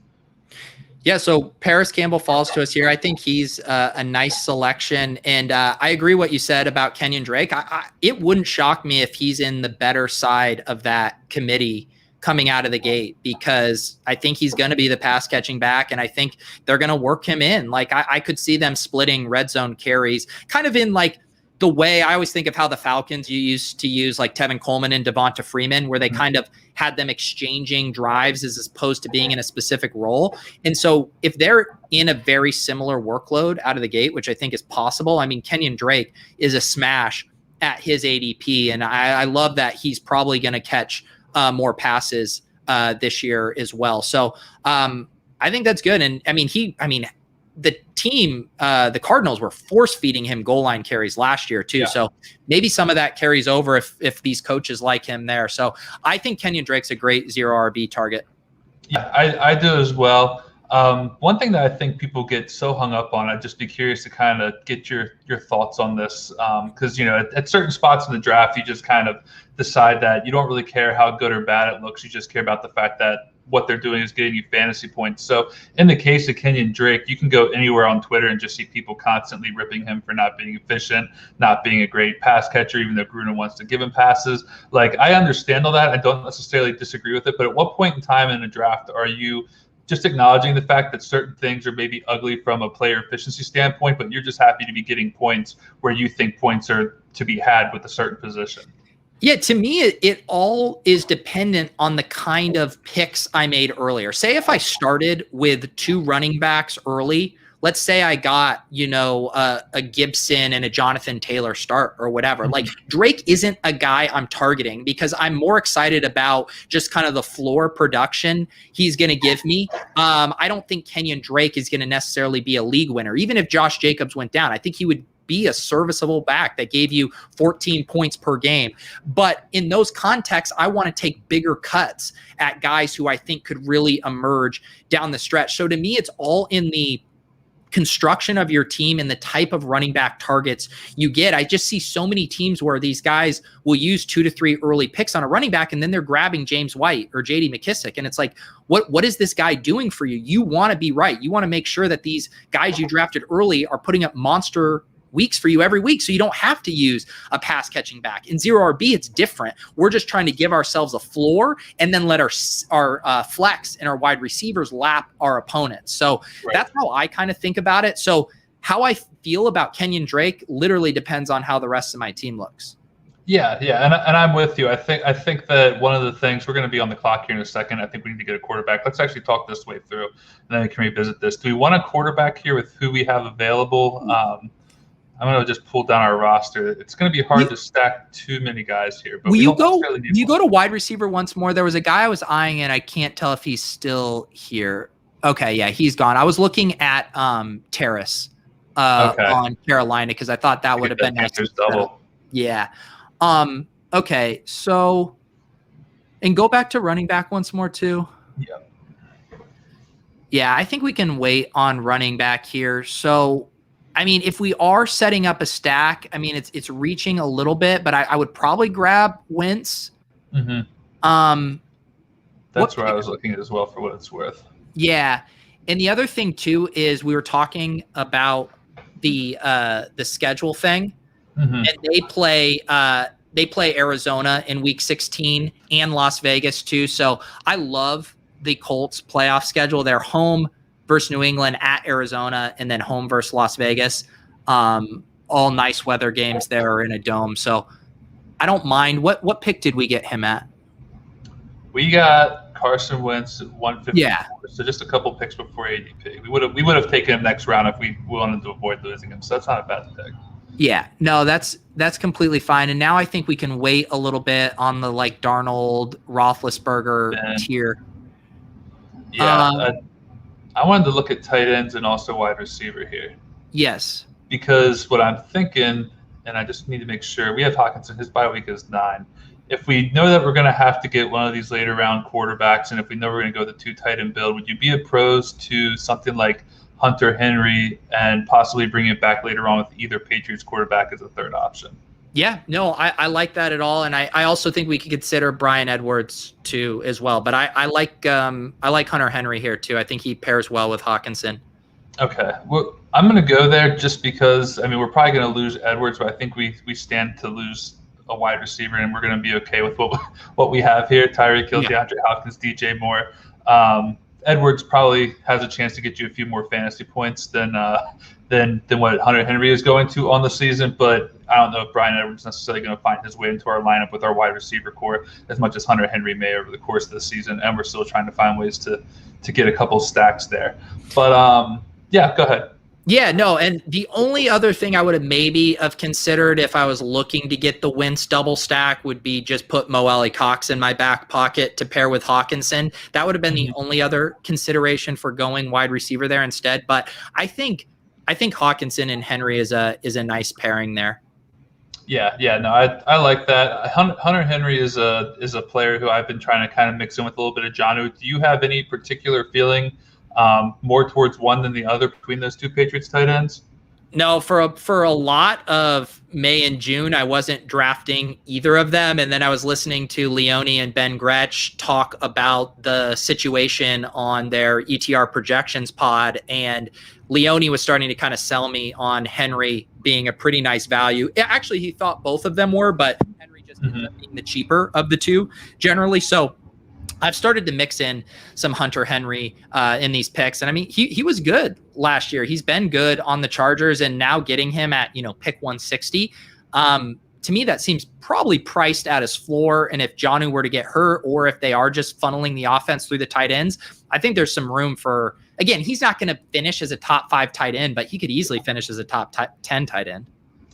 Yeah, so Paris Campbell falls to us here. I think he's a nice selection. And I agree what you said about Kenyon Drake. It wouldn't shock me if he's in the better side of that committee coming out of the gate, because I think he's going to be the pass catching back. And I think they're going to work him in. Like I could see them splitting red zone carries kind of in like the way I always think of how the Falcons used to use like Tevin Coleman and Devonta Freeman, where they kind of had them exchanging drives as opposed to being in a specific role. And so if they're in a very similar workload out of the gate, which I think is possible, I mean, Kenyon Drake is a smash at his ADP. And I love that he's probably going to catch more passes this year as well. So I think that's good. And the team, the Cardinals were force feeding him goal line carries last year too. Yeah. So maybe some of that carries over if these coaches like him there. So I think Kenyon Drake's a great zero RB target. Yeah, I do as well. One thing that I think people get so hung up on, I'd just be curious to kind of get your thoughts on this. Because, at certain spots in the draft, you just kind of decide that you don't really care how good or bad it looks. You just care about the fact that what they're doing is getting you fantasy points. So in the case of Kenyon Drake, you can go anywhere on Twitter and just see people constantly ripping him for not being efficient, not being a great pass catcher, even though Gruden wants to give him passes. Like, I understand all that. I don't necessarily disagree with it. But at what point in time in a draft are you just acknowledging the fact that certain things are maybe ugly from a player efficiency standpoint, but you're just happy to be getting points where you think points are to be had with a certain position? Yeah, to me, it all is dependent on the kind of picks I made earlier. Say if I started with 2 running backs early, let's say I got, a Gibson and a Jonathan Taylor start or whatever. Mm-hmm. Like Drake isn't a guy I'm targeting because I'm more excited about just kind of the floor production he's going to give me. I don't think Kenyon Drake is going to necessarily be a league winner. Even if Josh Jacobs went down, I think he would be a serviceable back that gave you 14 points per game. But in those contexts, I want to take bigger cuts at guys who I think could really emerge down the stretch. So to me, it's all in the construction of your team and the type of running back targets you get. I just see so many teams where these guys will use 2 to 3 early picks on a running back, and then they're grabbing James White or JD McKissick. And it's like, what is this guy doing for you? You want to be right. You want to make sure that these guys you drafted early are putting up monster weeks for you every week, so you don't have to use a pass catching back. In zero RB, it's different. We're just trying to give ourselves a floor and then let our flex and our wide receivers lap our opponents. So That's how I kind of think about it. So how I feel about Kenyon Drake literally depends on how the rest of my team looks. Yeah, and I'm with you. I think that one of the things, we're going to be on the clock here in a second. I think we need to get a quarterback. Let's actually talk this way through, and then we can revisit this. Do we want a quarterback here with who we have available? I'm going to just pull down our roster. It's going to be hard to stack too many guys here. But you go to wide receiver once more? There was a guy I was eyeing, and I can't tell if he's still here. Okay, yeah, he's gone. I was looking at Terrace on Carolina because I thought that would have been nice. Double. Yeah. Okay, so and go back to running back once more too. Yeah. Yeah, I think we can wait on running back here. So I mean, if we are setting up a stack, I mean, it's reaching a little bit, but I would probably grab Wentz. Mm-hmm. That's where I was looking at as well for what it's worth. Yeah. And the other thing too is we were talking about the schedule thing, and they play Arizona in week 16 and Las Vegas too. So I love the Colts playoff schedule. They're home versus New England, at Arizona, and then home versus Las Vegas. All nice weather games there in a dome. So I don't mind. What pick did we get him at? We got Carson Wentz at 154. Yeah. So just a couple picks before ADP. We would have taken him next round if we wanted to avoid losing him. So that's not a bad pick. Yeah, no, that's completely fine. And now I think we can wait a little bit on the like Darnold, Roethlisberger tier. Yeah, I wanted to look at tight ends and also wide receiver here. Yes. Because what I'm thinking, and I just need to make sure, we have Hawkinson, his bye week is 9. If we know that we're going to have to get one of these later round quarterbacks, and if we know we're going to go the 2 tight end build, would you be opposed to something like Hunter Henry and possibly bring it back later on with either Patriots quarterback as a third option? Yeah, no, I like that at all. And I also think we could consider Bryan Edwards too as well. But I like Hunter Henry here too. I think he pairs well with Hawkinson. Okay. Well, I'm going to go there just because, I mean, we're probably going to lose Edwards, but I think we stand to lose a wide receiver, and we're going to be okay with what we have here. Tyreek Hill, DeAndre Hopkins, DJ Moore. Edwards probably has a chance to get you a few more fantasy points than what Hunter Henry is going to on the season, but I don't know if Bryan Edwards is necessarily going to find his way into our lineup with our wide receiver core as much as Hunter Henry may over the course of the season, and we're still trying to find ways to get a couple stacks there. But yeah, go ahead. Yeah, no, and the only other thing I would have maybe have considered if I was looking to get the Wentz double stack would be just put Mo Alley-Cox in my back pocket to pair with Hawkinson. That would have been the only other consideration for going wide receiver there instead. But I think Hawkinson and Henry is a nice pairing there. Yeah, no, I like that. Hunter Henry is a player who I've been trying to kind of mix in with a little bit of Jonnu. Do you have any particular feeling more towards one than the other between those 2 Patriots tight ends? No, for a lot of May and June, I wasn't drafting either of them. And then I was listening to Leone and Ben Gretsch talk about the situation on their ETR projections pod. And Leone was starting to kind of sell me on Henry being a pretty nice value. Actually, he thought both of them were, but Henry just ended up being the cheaper of the 2 generally. So I've started to mix in some Hunter Henry in these picks. And I mean, he was good last year. He's been good on the Chargers, and now getting him at, pick 160. To me, that seems probably priced at his floor. And if Jonnu were to get hurt, or if they are just funneling the offense through the tight ends, I think there's some room for, again, he's not going to finish as a top 5 tight end, but he could easily finish as a top 10 tight end.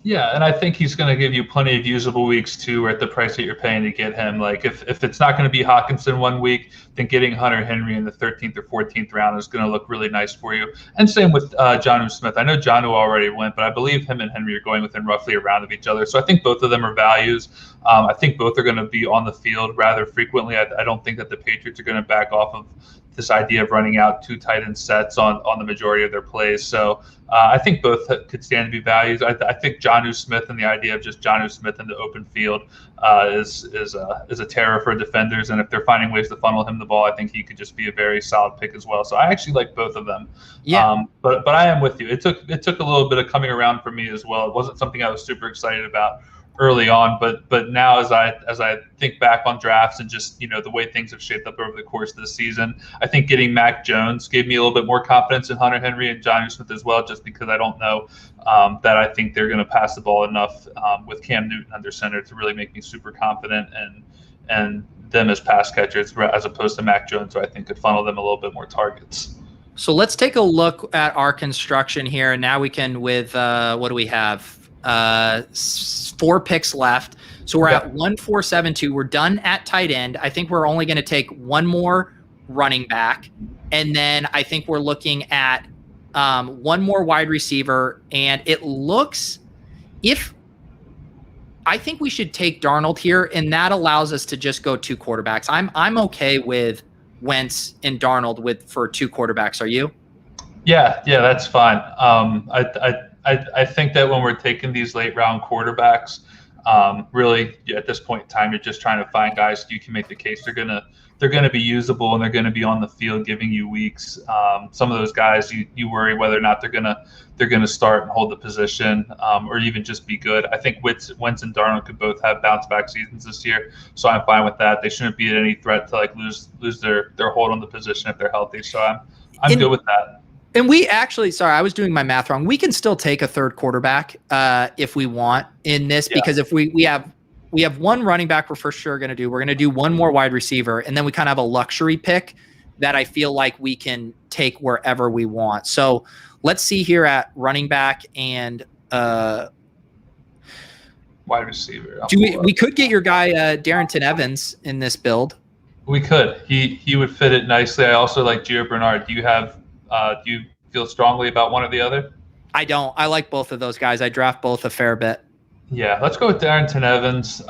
Yeah, and I think he's going to give you plenty of usable weeks too, at the price that you're paying to get him. Like if it's not going to be Hawkinson one week, then getting Hunter Henry in the 13th or 14th round is going to look really nice for you. And same with Jonnu Smith. I know Jonnu already went, but I believe him and Henry are going within roughly a round of each other. So I think both of them are values. I think both are going to be on the field rather frequently. I don't think that the Patriots are going to back off of this idea of running out 2 tight end sets on the majority of their plays. So I think both could stand to be values. I think Jonnu Smith and the idea of just Jonnu Smith in the open field is a terror for defenders. And if they're finding ways to funnel him the ball, I think he could just be a very solid pick as well. So I actually like both of them. Yeah. But I am with you. It took a little bit of coming around for me as well. It wasn't something I was super excited about early on, but now as I think back on drafts and just the way things have shaped up over the course of the season, I think getting Mac Jones gave me a little bit more confidence in Hunter Henry and Jonnu Smith as well, just because I don't know that I think they're going to pass the ball enough with Cam Newton under center to really make me super confident and them as pass catchers as opposed to Mac Jones, who I think could funnel them a little bit more targets. So let's take a look at our construction here, and now we can with what do we have? 4 picks left. So we're at 1-4-7-2. We're done at tight end. I think we're only going to take one more running back. And then I think we're looking at one more wide receiver. And it looks, I think we should take Darnold here, and that allows us to just go 2 quarterbacks. I'm okay with Wentz and Darnold for 2 quarterbacks. Are you? Yeah, that's fine. I think that when we're taking these late round quarterbacks, Really, at this point in time, you're just trying to find guys you can make the case they're gonna be usable and they're gonna be on the field giving you weeks. Some of those guys you worry whether or not they're gonna start and hold the position, or even just be good. I think Wentz and Darnold could both have bounce back seasons this year, so I'm fine with that. They shouldn't be at any threat to like lose their hold on the position if they're healthy. So I'm good with that. And we actually, sorry, I was doing my math wrong. We can still take a third quarterback if we want in this, because if we have one running back we're for sure going to do. We're going to do one more wide receiver, and then we kind of have a luxury pick that I feel like we can take wherever we want. So let's see here at running back and wide receiver. We could get your guy Darrington Evans in this build. We could. He would fit it nicely. I also like Gio Bernard. Do you feel strongly about one or the other? I don't. I like both of those guys. I draft both a fair bit. Yeah, let's go with Darrington Evans.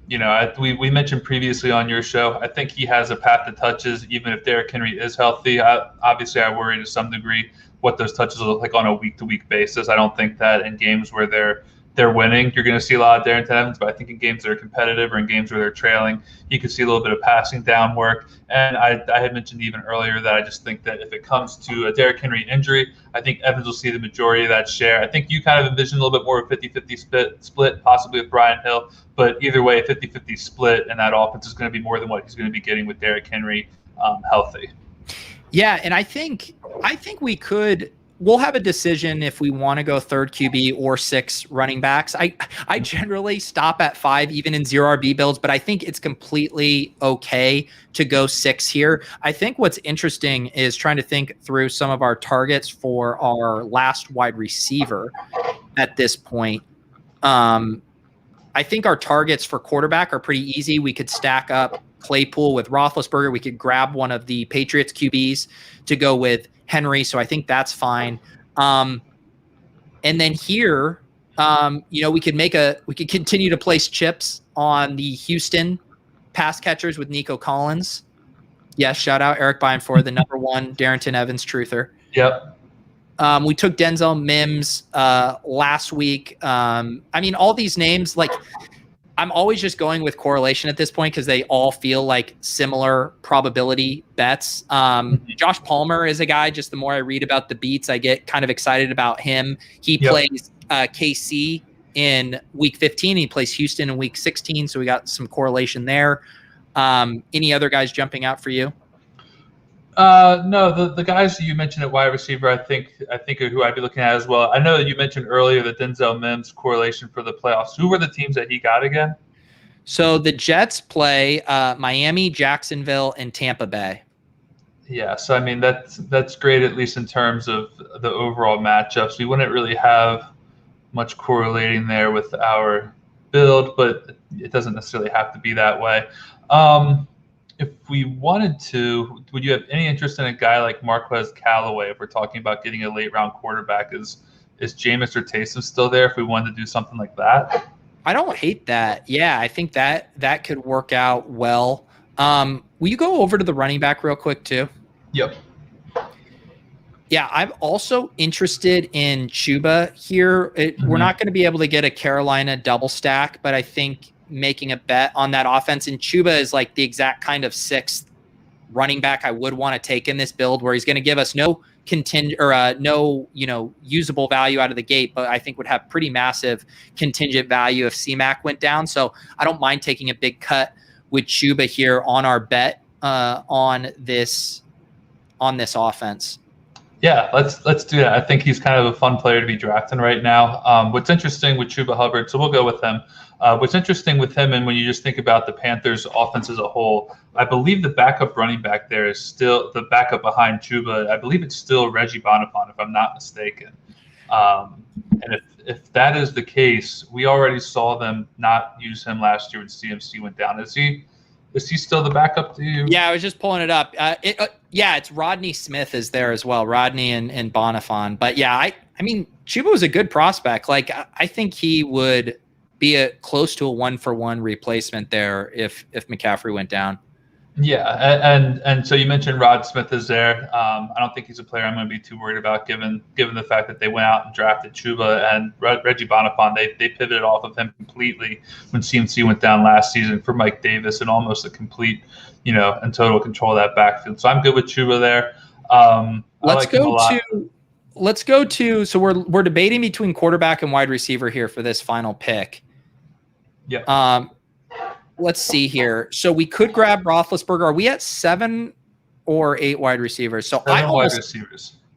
We mentioned previously on your show, I think he has a path to touches, even if Derrick Henry is healthy. Obviously, I worry to some degree what those touches will look like on a week-to-week basis. I don't think that in games where they're winning, you're going to see a lot of Darrington Evans, but I think in games that are competitive or in games where they're trailing, you could see a little bit of passing down work. And I had mentioned even earlier that I just think that if it comes to a Derrick Henry injury, I think Evans will see the majority of that share. I think you kind of envision a little bit more of a 50-50 split, possibly with Brian Hill, but either way, a 50-50 split, and that offense is going to be more than what he's going to be getting with Derrick Henry healthy. Yeah, and I think we'll have a decision if we want to go third QB or 6 running backs. I generally stop at 5, even in 0 RB builds, but I think it's completely okay to go 6 here. I think what's interesting is trying to think through some of our targets for our last wide receiver at this point. I think our targets for quarterback are pretty easy. We could stack up Claypool with Roethlisberger. We could grab one of the Patriots QBs to go with Henry, so I think that's fine. And then here, we could continue to place chips on the Houston pass catchers with Nico Collins. Yes, shout out Eric Bynford, the number 1 Darrington Evans truther. Yep. We took Denzel Mims last week. All these names, like, I'm always just going with correlation at this point because they all feel like similar probability bets. Josh Palmer is a guy, just the more I read about the beats, I get kind of excited about him. He plays KC in week 15. He plays Houston in week 16, so we got some correlation there. Any other guys jumping out for you? No, the guys you mentioned at wide receiver, I think are who I'd be looking at as well. I know that you mentioned earlier the Denzel Mims correlation for the playoffs. Who were the teams that he got again? So the Jets play Miami, Jacksonville, and Tampa Bay. Yeah, so that's great, at least in terms of the overall matchups. We wouldn't really have much correlating there with our build, but it doesn't necessarily have to be that way. If we wanted to, would you have any interest in a guy like Marquez Callaway if we're talking about getting a late round quarterback? Is Jameis or Taysom still there if we wanted to do something like that? I don't hate that. Yeah, I think that could work out well. Will you go over to the running back real quick too? Yep. Yeah, I'm also interested in Chuba here. We're not going to be able to get a Carolina double stack, but I think making a bet on that offense, and Chuba is like the exact kind of 6th running back I would want to take in this build, where he's going to give us no usable value out of the gate, but I think would have pretty massive contingent value if C-Mac went down. So I don't mind taking a big cut with Chuba here on our bet on this offense. Yeah, let's do that. I think he's kind of a fun player to be drafting right now. What's interesting with Chuba Hubbard, so we'll go with him. What's interesting with him, and when you just think about the Panthers' offense as a whole, I believe the backup running back there is still the backup behind Chuba. I believe it's still Reggie Bonifant, if I'm not mistaken. And if that is the case, we already saw them not use him last year when CMC went down. Is he still the backup to you? Yeah, I was just pulling it up. It's Rodney Smith is there as well, Rodney and Bonifant. But yeah, I mean, Chuba was a good prospect. Like, I think he would be close to a 1-for-1 replacement there if McCaffrey went down. Yeah, and so you mentioned Rod Smith is there. I don't think he's a player I'm going to be too worried about, given the fact that they went out and drafted Chuba and Reggie Bonifant. They pivoted off of him completely when CMC went down last season for Mike Davis and almost a complete, and total control of that backfield. So I'm good with Chuba there. Let's go to. So we're debating between quarterback and wide receiver here for this final pick. Yeah. Let's see here. So we could grab Roethlisberger. Are we at 7 or 8 wide receivers? So I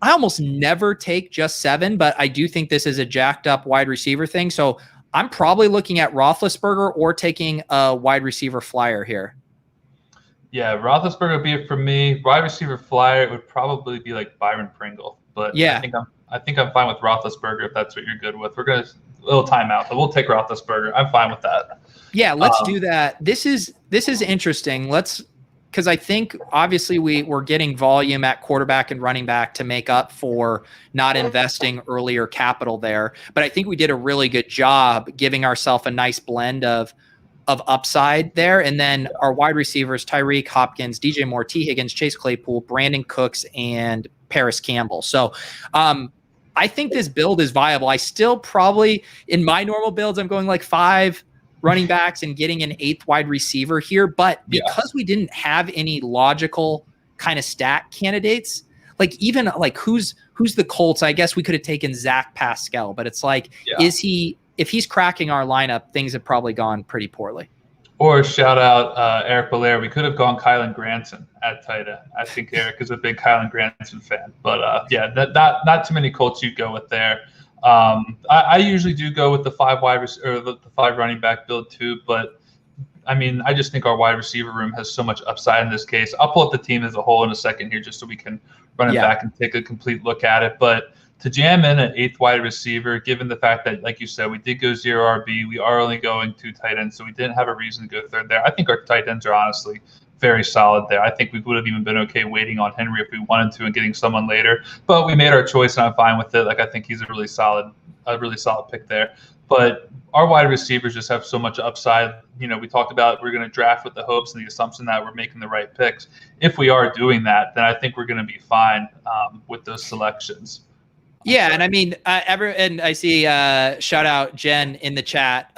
almost never take just 7, but I do think this is a jacked up wide receiver thing. So I'm probably looking at Roethlisberger or taking a wide receiver flyer here. Yeah, Roethlisberger would be it for me. Wide receiver flyer would probably be like Byron Pringle, but yeah, I think I'm fine with Roethlisberger if that's what you're good with. We're gonna a little timeout, but we'll take Roethlisberger. I'm fine with that. Yeah, let's do that. This is interesting. Because I think obviously we're getting volume at quarterback and running back to make up for not investing earlier capital there. But I think we did a really good job giving ourselves a nice blend of upside there. And then our wide receivers, Tyreek, Hopkins, DJ Moore, T. Higgins, Chase Claypool, Brandon Cooks, and Paris Campbell. So I think this build is viable. I still probably, in my normal builds, I'm going like 5 running backs and getting an 8th wide receiver here. But because we didn't have any logical kind of stack candidates, like even like who's the Colts? I guess we could have taken Zach Pascal, but it's like, if he's cracking our lineup, things have probably gone pretty poorly. Or shout out Eric Belair. We could have gone Kylan Granson at tight end. I think Eric is a big Kylan Granson fan. But not too many Colts you'd go with there. I usually do go with the 5 the 5 running back build too, but I mean, I just think our wide receiver room has so much upside in this case. I'll pull up the team as a whole in a second here just so we can run it back and take a complete look at it. But to jam in an 8th wide receiver, given the fact that, like you said, we did go 0 RB, we are only going 2 tight ends, so we didn't have a reason to go 3rd there. I think our tight ends are honestly very solid there. I think we would have even been okay waiting on Henry if we wanted to and getting someone later. But we made our choice, and I'm fine with it. Like, I think he's a really solid pick there. But our wide receivers just have so much upside. We talked about we're going to draft with the hopes and the assumption that we're making the right picks. If we are doing that, then I think we're going to be fine with those selections. Yeah, and I mean, and I see shout out Jen in the chat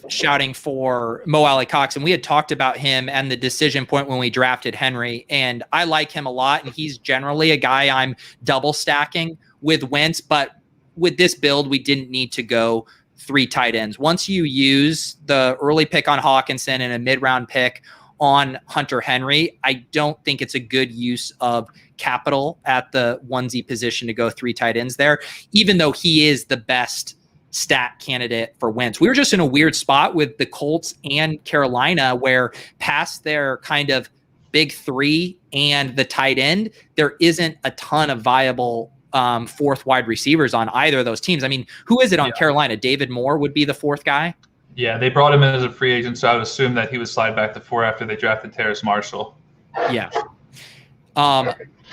shouting for Mo Alley Cox, and we had talked about him and the decision point when we drafted Henry, and I like him a lot, and he's generally a guy I'm double stacking with Wentz, but with this build, we didn't need to go 3 tight ends. Once you use the early pick on Hawkinson and a mid-round pick on Hunter Henry, I don't think it's a good use of capital at the onesie position to go 3 tight ends there, even though he is the best stat candidate for Wentz. We were just in a weird spot with the Colts and Carolina where past their kind of big 3 and the tight end, there isn't a ton of viable 4th wide receivers on either of those teams. I mean, who is it on Carolina? David Moore would be the 4th guy? Yeah, they brought him in as a free agent, so I would assume that he would slide back to 4 after they drafted Terrace Marshall. Yeah.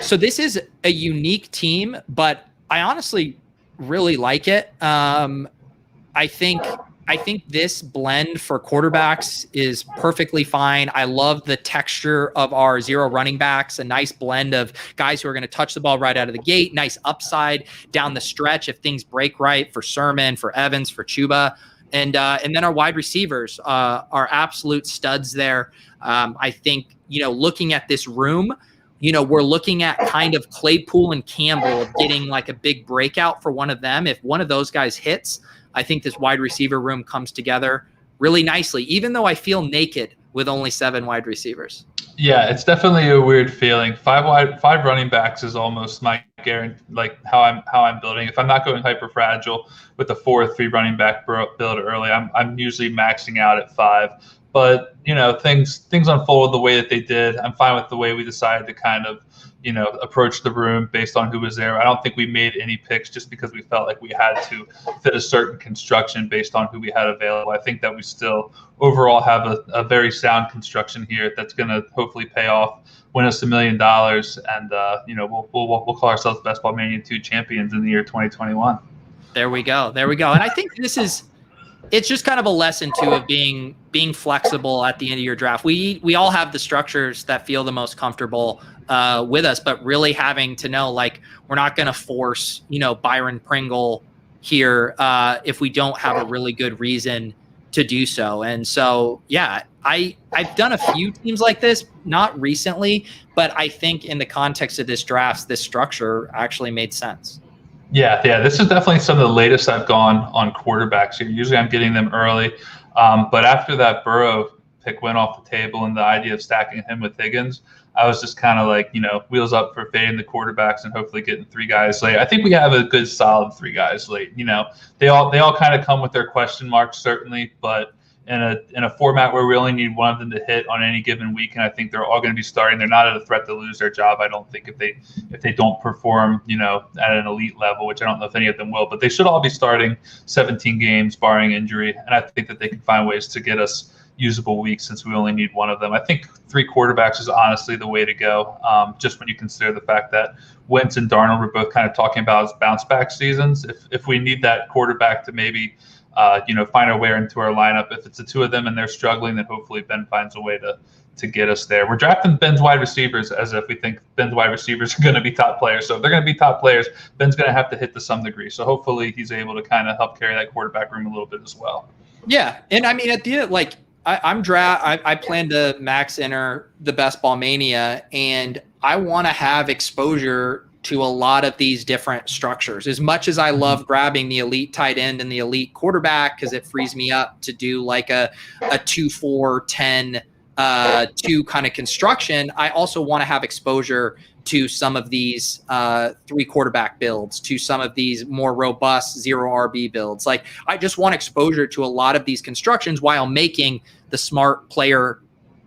So this is a unique team, but I honestly really like it. I think this blend for quarterbacks is perfectly fine. I love the texture of our 0 running backs, a nice blend of guys who are going to touch the ball right out of the gate, nice upside down the stretch if things break right for Sermon, for Evans, for Chuba. And then our wide receivers are absolute studs there. I think, looking at this room, we're looking at kind of Claypool and Campbell getting like a big breakout for one of them. If one of those guys hits, I think this wide receiver room comes together really nicely, even though I feel naked with only 7 wide receivers. Yeah, it's definitely a weird feeling. 5 running backs is almost my guarantee, like how I'm building. If I'm not going hyper fragile with the 4-3 running back build early, I'm usually maxing out at 5. But things unfolded the way that they did. I'm fine with the way we decided to kind of approach the room based on who was there. I don't think we made any picks just because we felt like we had to fit a certain construction based on who we had available. I think that we still overall have a very sound construction here that's going to hopefully pay off, win us $1 million, and we'll call ourselves Best Ball Mania 2 champions in the year 2021. There we go. And I think this is It's just kind of a lesson too of being flexible at the end of your draft. We all have the structures that feel the most comfortable with us, but really having to know, like, we're not going to force, Byron Pringle here if we don't have a really good reason to do so. And so, yeah, I've done a few teams like this, not recently, but I think in the context of this draft, this structure actually made sense. Yeah, this is definitely some of the latest I've gone on quarterbacks here. Usually I'm getting them early, but after that Burrow pick went off the table and the idea of stacking him with Higgins, I was just kind of like, wheels up for fading the quarterbacks and hopefully getting 3 guys late. I think we have a good solid 3 guys late. They all kind of come with their question marks, certainly, but in a format where we only need one of them to hit on any given week, and I think they're all going to be starting. They're not at a threat to lose their job, I don't think, if they don't perform, at an elite level, which I don't know if any of them will, but they should all be starting 17 games barring injury, and I think that they can find ways to get us usable weeks since we only need one of them. I think 3 quarterbacks is honestly the way to go, just when you consider the fact that Wentz and Darnold were both kind of talking about as bounce back seasons. If we need that quarterback to maybe find our way into our lineup. If it's the 2 of them and they're struggling, then hopefully Ben finds a way to get us there. We're drafting Ben's wide receivers as if we think Ben's wide receivers are going to be top players. So if they're going to be top players, Ben's going to have to hit to some degree. So hopefully he's able to kind of help carry that quarterback room a little bit as well. Yeah, and I mean at the end, like I plan to max enter the Best Ball Mania, and I want to have exposure to a lot of these different structures. As much as I love grabbing the elite tight end and the elite quarterback, because it frees me up to do like a 2-4-10 2 kind of construction, I also want to have exposure to some of these 3 quarterback builds, to some of these more robust 0 RB builds. Like, I just want exposure to a lot of these constructions while making the smart player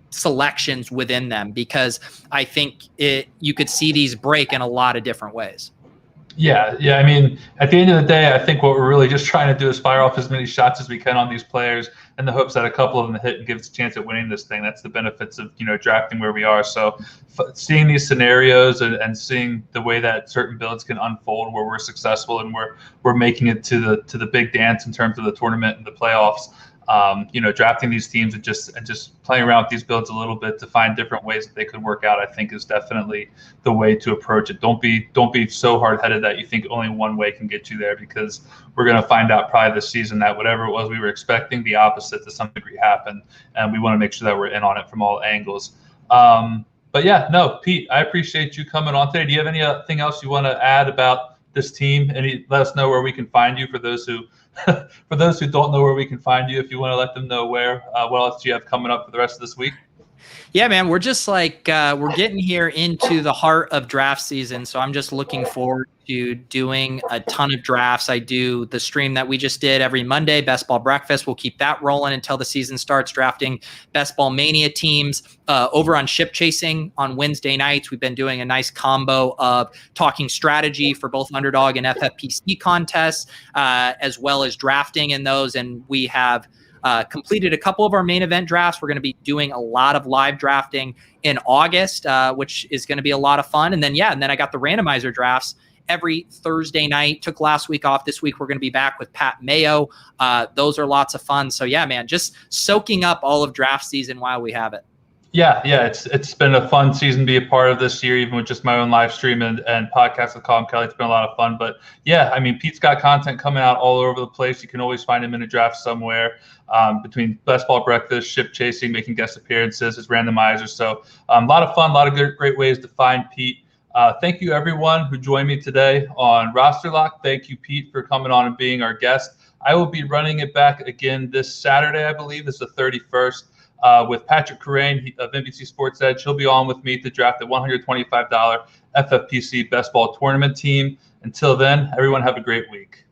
selections within them, because I think you could see these break in a lot of different ways. Yeah. I mean, at the end of the day, I think what we're really just trying to do is fire off as many shots as we can on these players in the hopes that a couple of them hit and give us a chance at winning this thing. That's the benefits of, drafting where we are. So seeing these scenarios and seeing the way that certain builds can unfold where we're successful and we're making it to the big dance in terms of the tournament and the playoffs. Drafting these teams and just playing around with these builds a little bit to find different ways that they could work out, I think is definitely the way to approach it. Don't be so hard-headed that you think only one way can get you there, because we're going to find out probably this season that whatever it was we were expecting, the opposite to some degree happened, and we want to make sure that we're in on it from all angles. But yeah, no, Pete, I appreciate you coming on today. Do you have anything else you want to add about this team? Let us know where we can find you for those who don't know where we can find you. If you want to let them know where, what else do you have coming up for the rest of this week? Yeah, man, we're just like we're getting here into the heart of draft season, so I'm just looking forward to doing a ton of drafts. I do the stream that we just did every Monday, Best Ball Breakfast. We'll keep that rolling until the season starts, drafting Best Ball Mania teams. Over on Ship Chasing on Wednesday nights, we've been doing a nice combo of talking strategy for both Underdog and FFPC contests, as well as drafting in those. And we have completed a couple of our main event drafts. We're going to be doing a lot of live drafting in August, which is going to be a lot of fun. And then I got the randomizer drafts every Thursday night. Took last week off. This week we're going to be back with Pat Mayo. Those are lots of fun. So yeah, man, just soaking up all of draft season while we have it. Yeah, it's been a fun season to be a part of this year, even with just my own live stream and podcast with Colin Kelly. It's been a lot of fun. But yeah, I mean, Pete's got content coming out all over the place. You can always find him in a draft somewhere, between Best Ball Breakfast, Ship Chasing, making guest appearances, his randomizers. So a lot of fun, a lot of great ways to find Pete. Thank you, everyone who joined me today on Roster Lock. Thank you, Pete, for coming on and being our guest. I will be running it back again this Saturday, I believe. It's the 31st. With Patrick Corain of NBC Sports Edge. He'll be on with me to draft the $125 FFPC Best Ball Tournament team. Until then, everyone have a great week.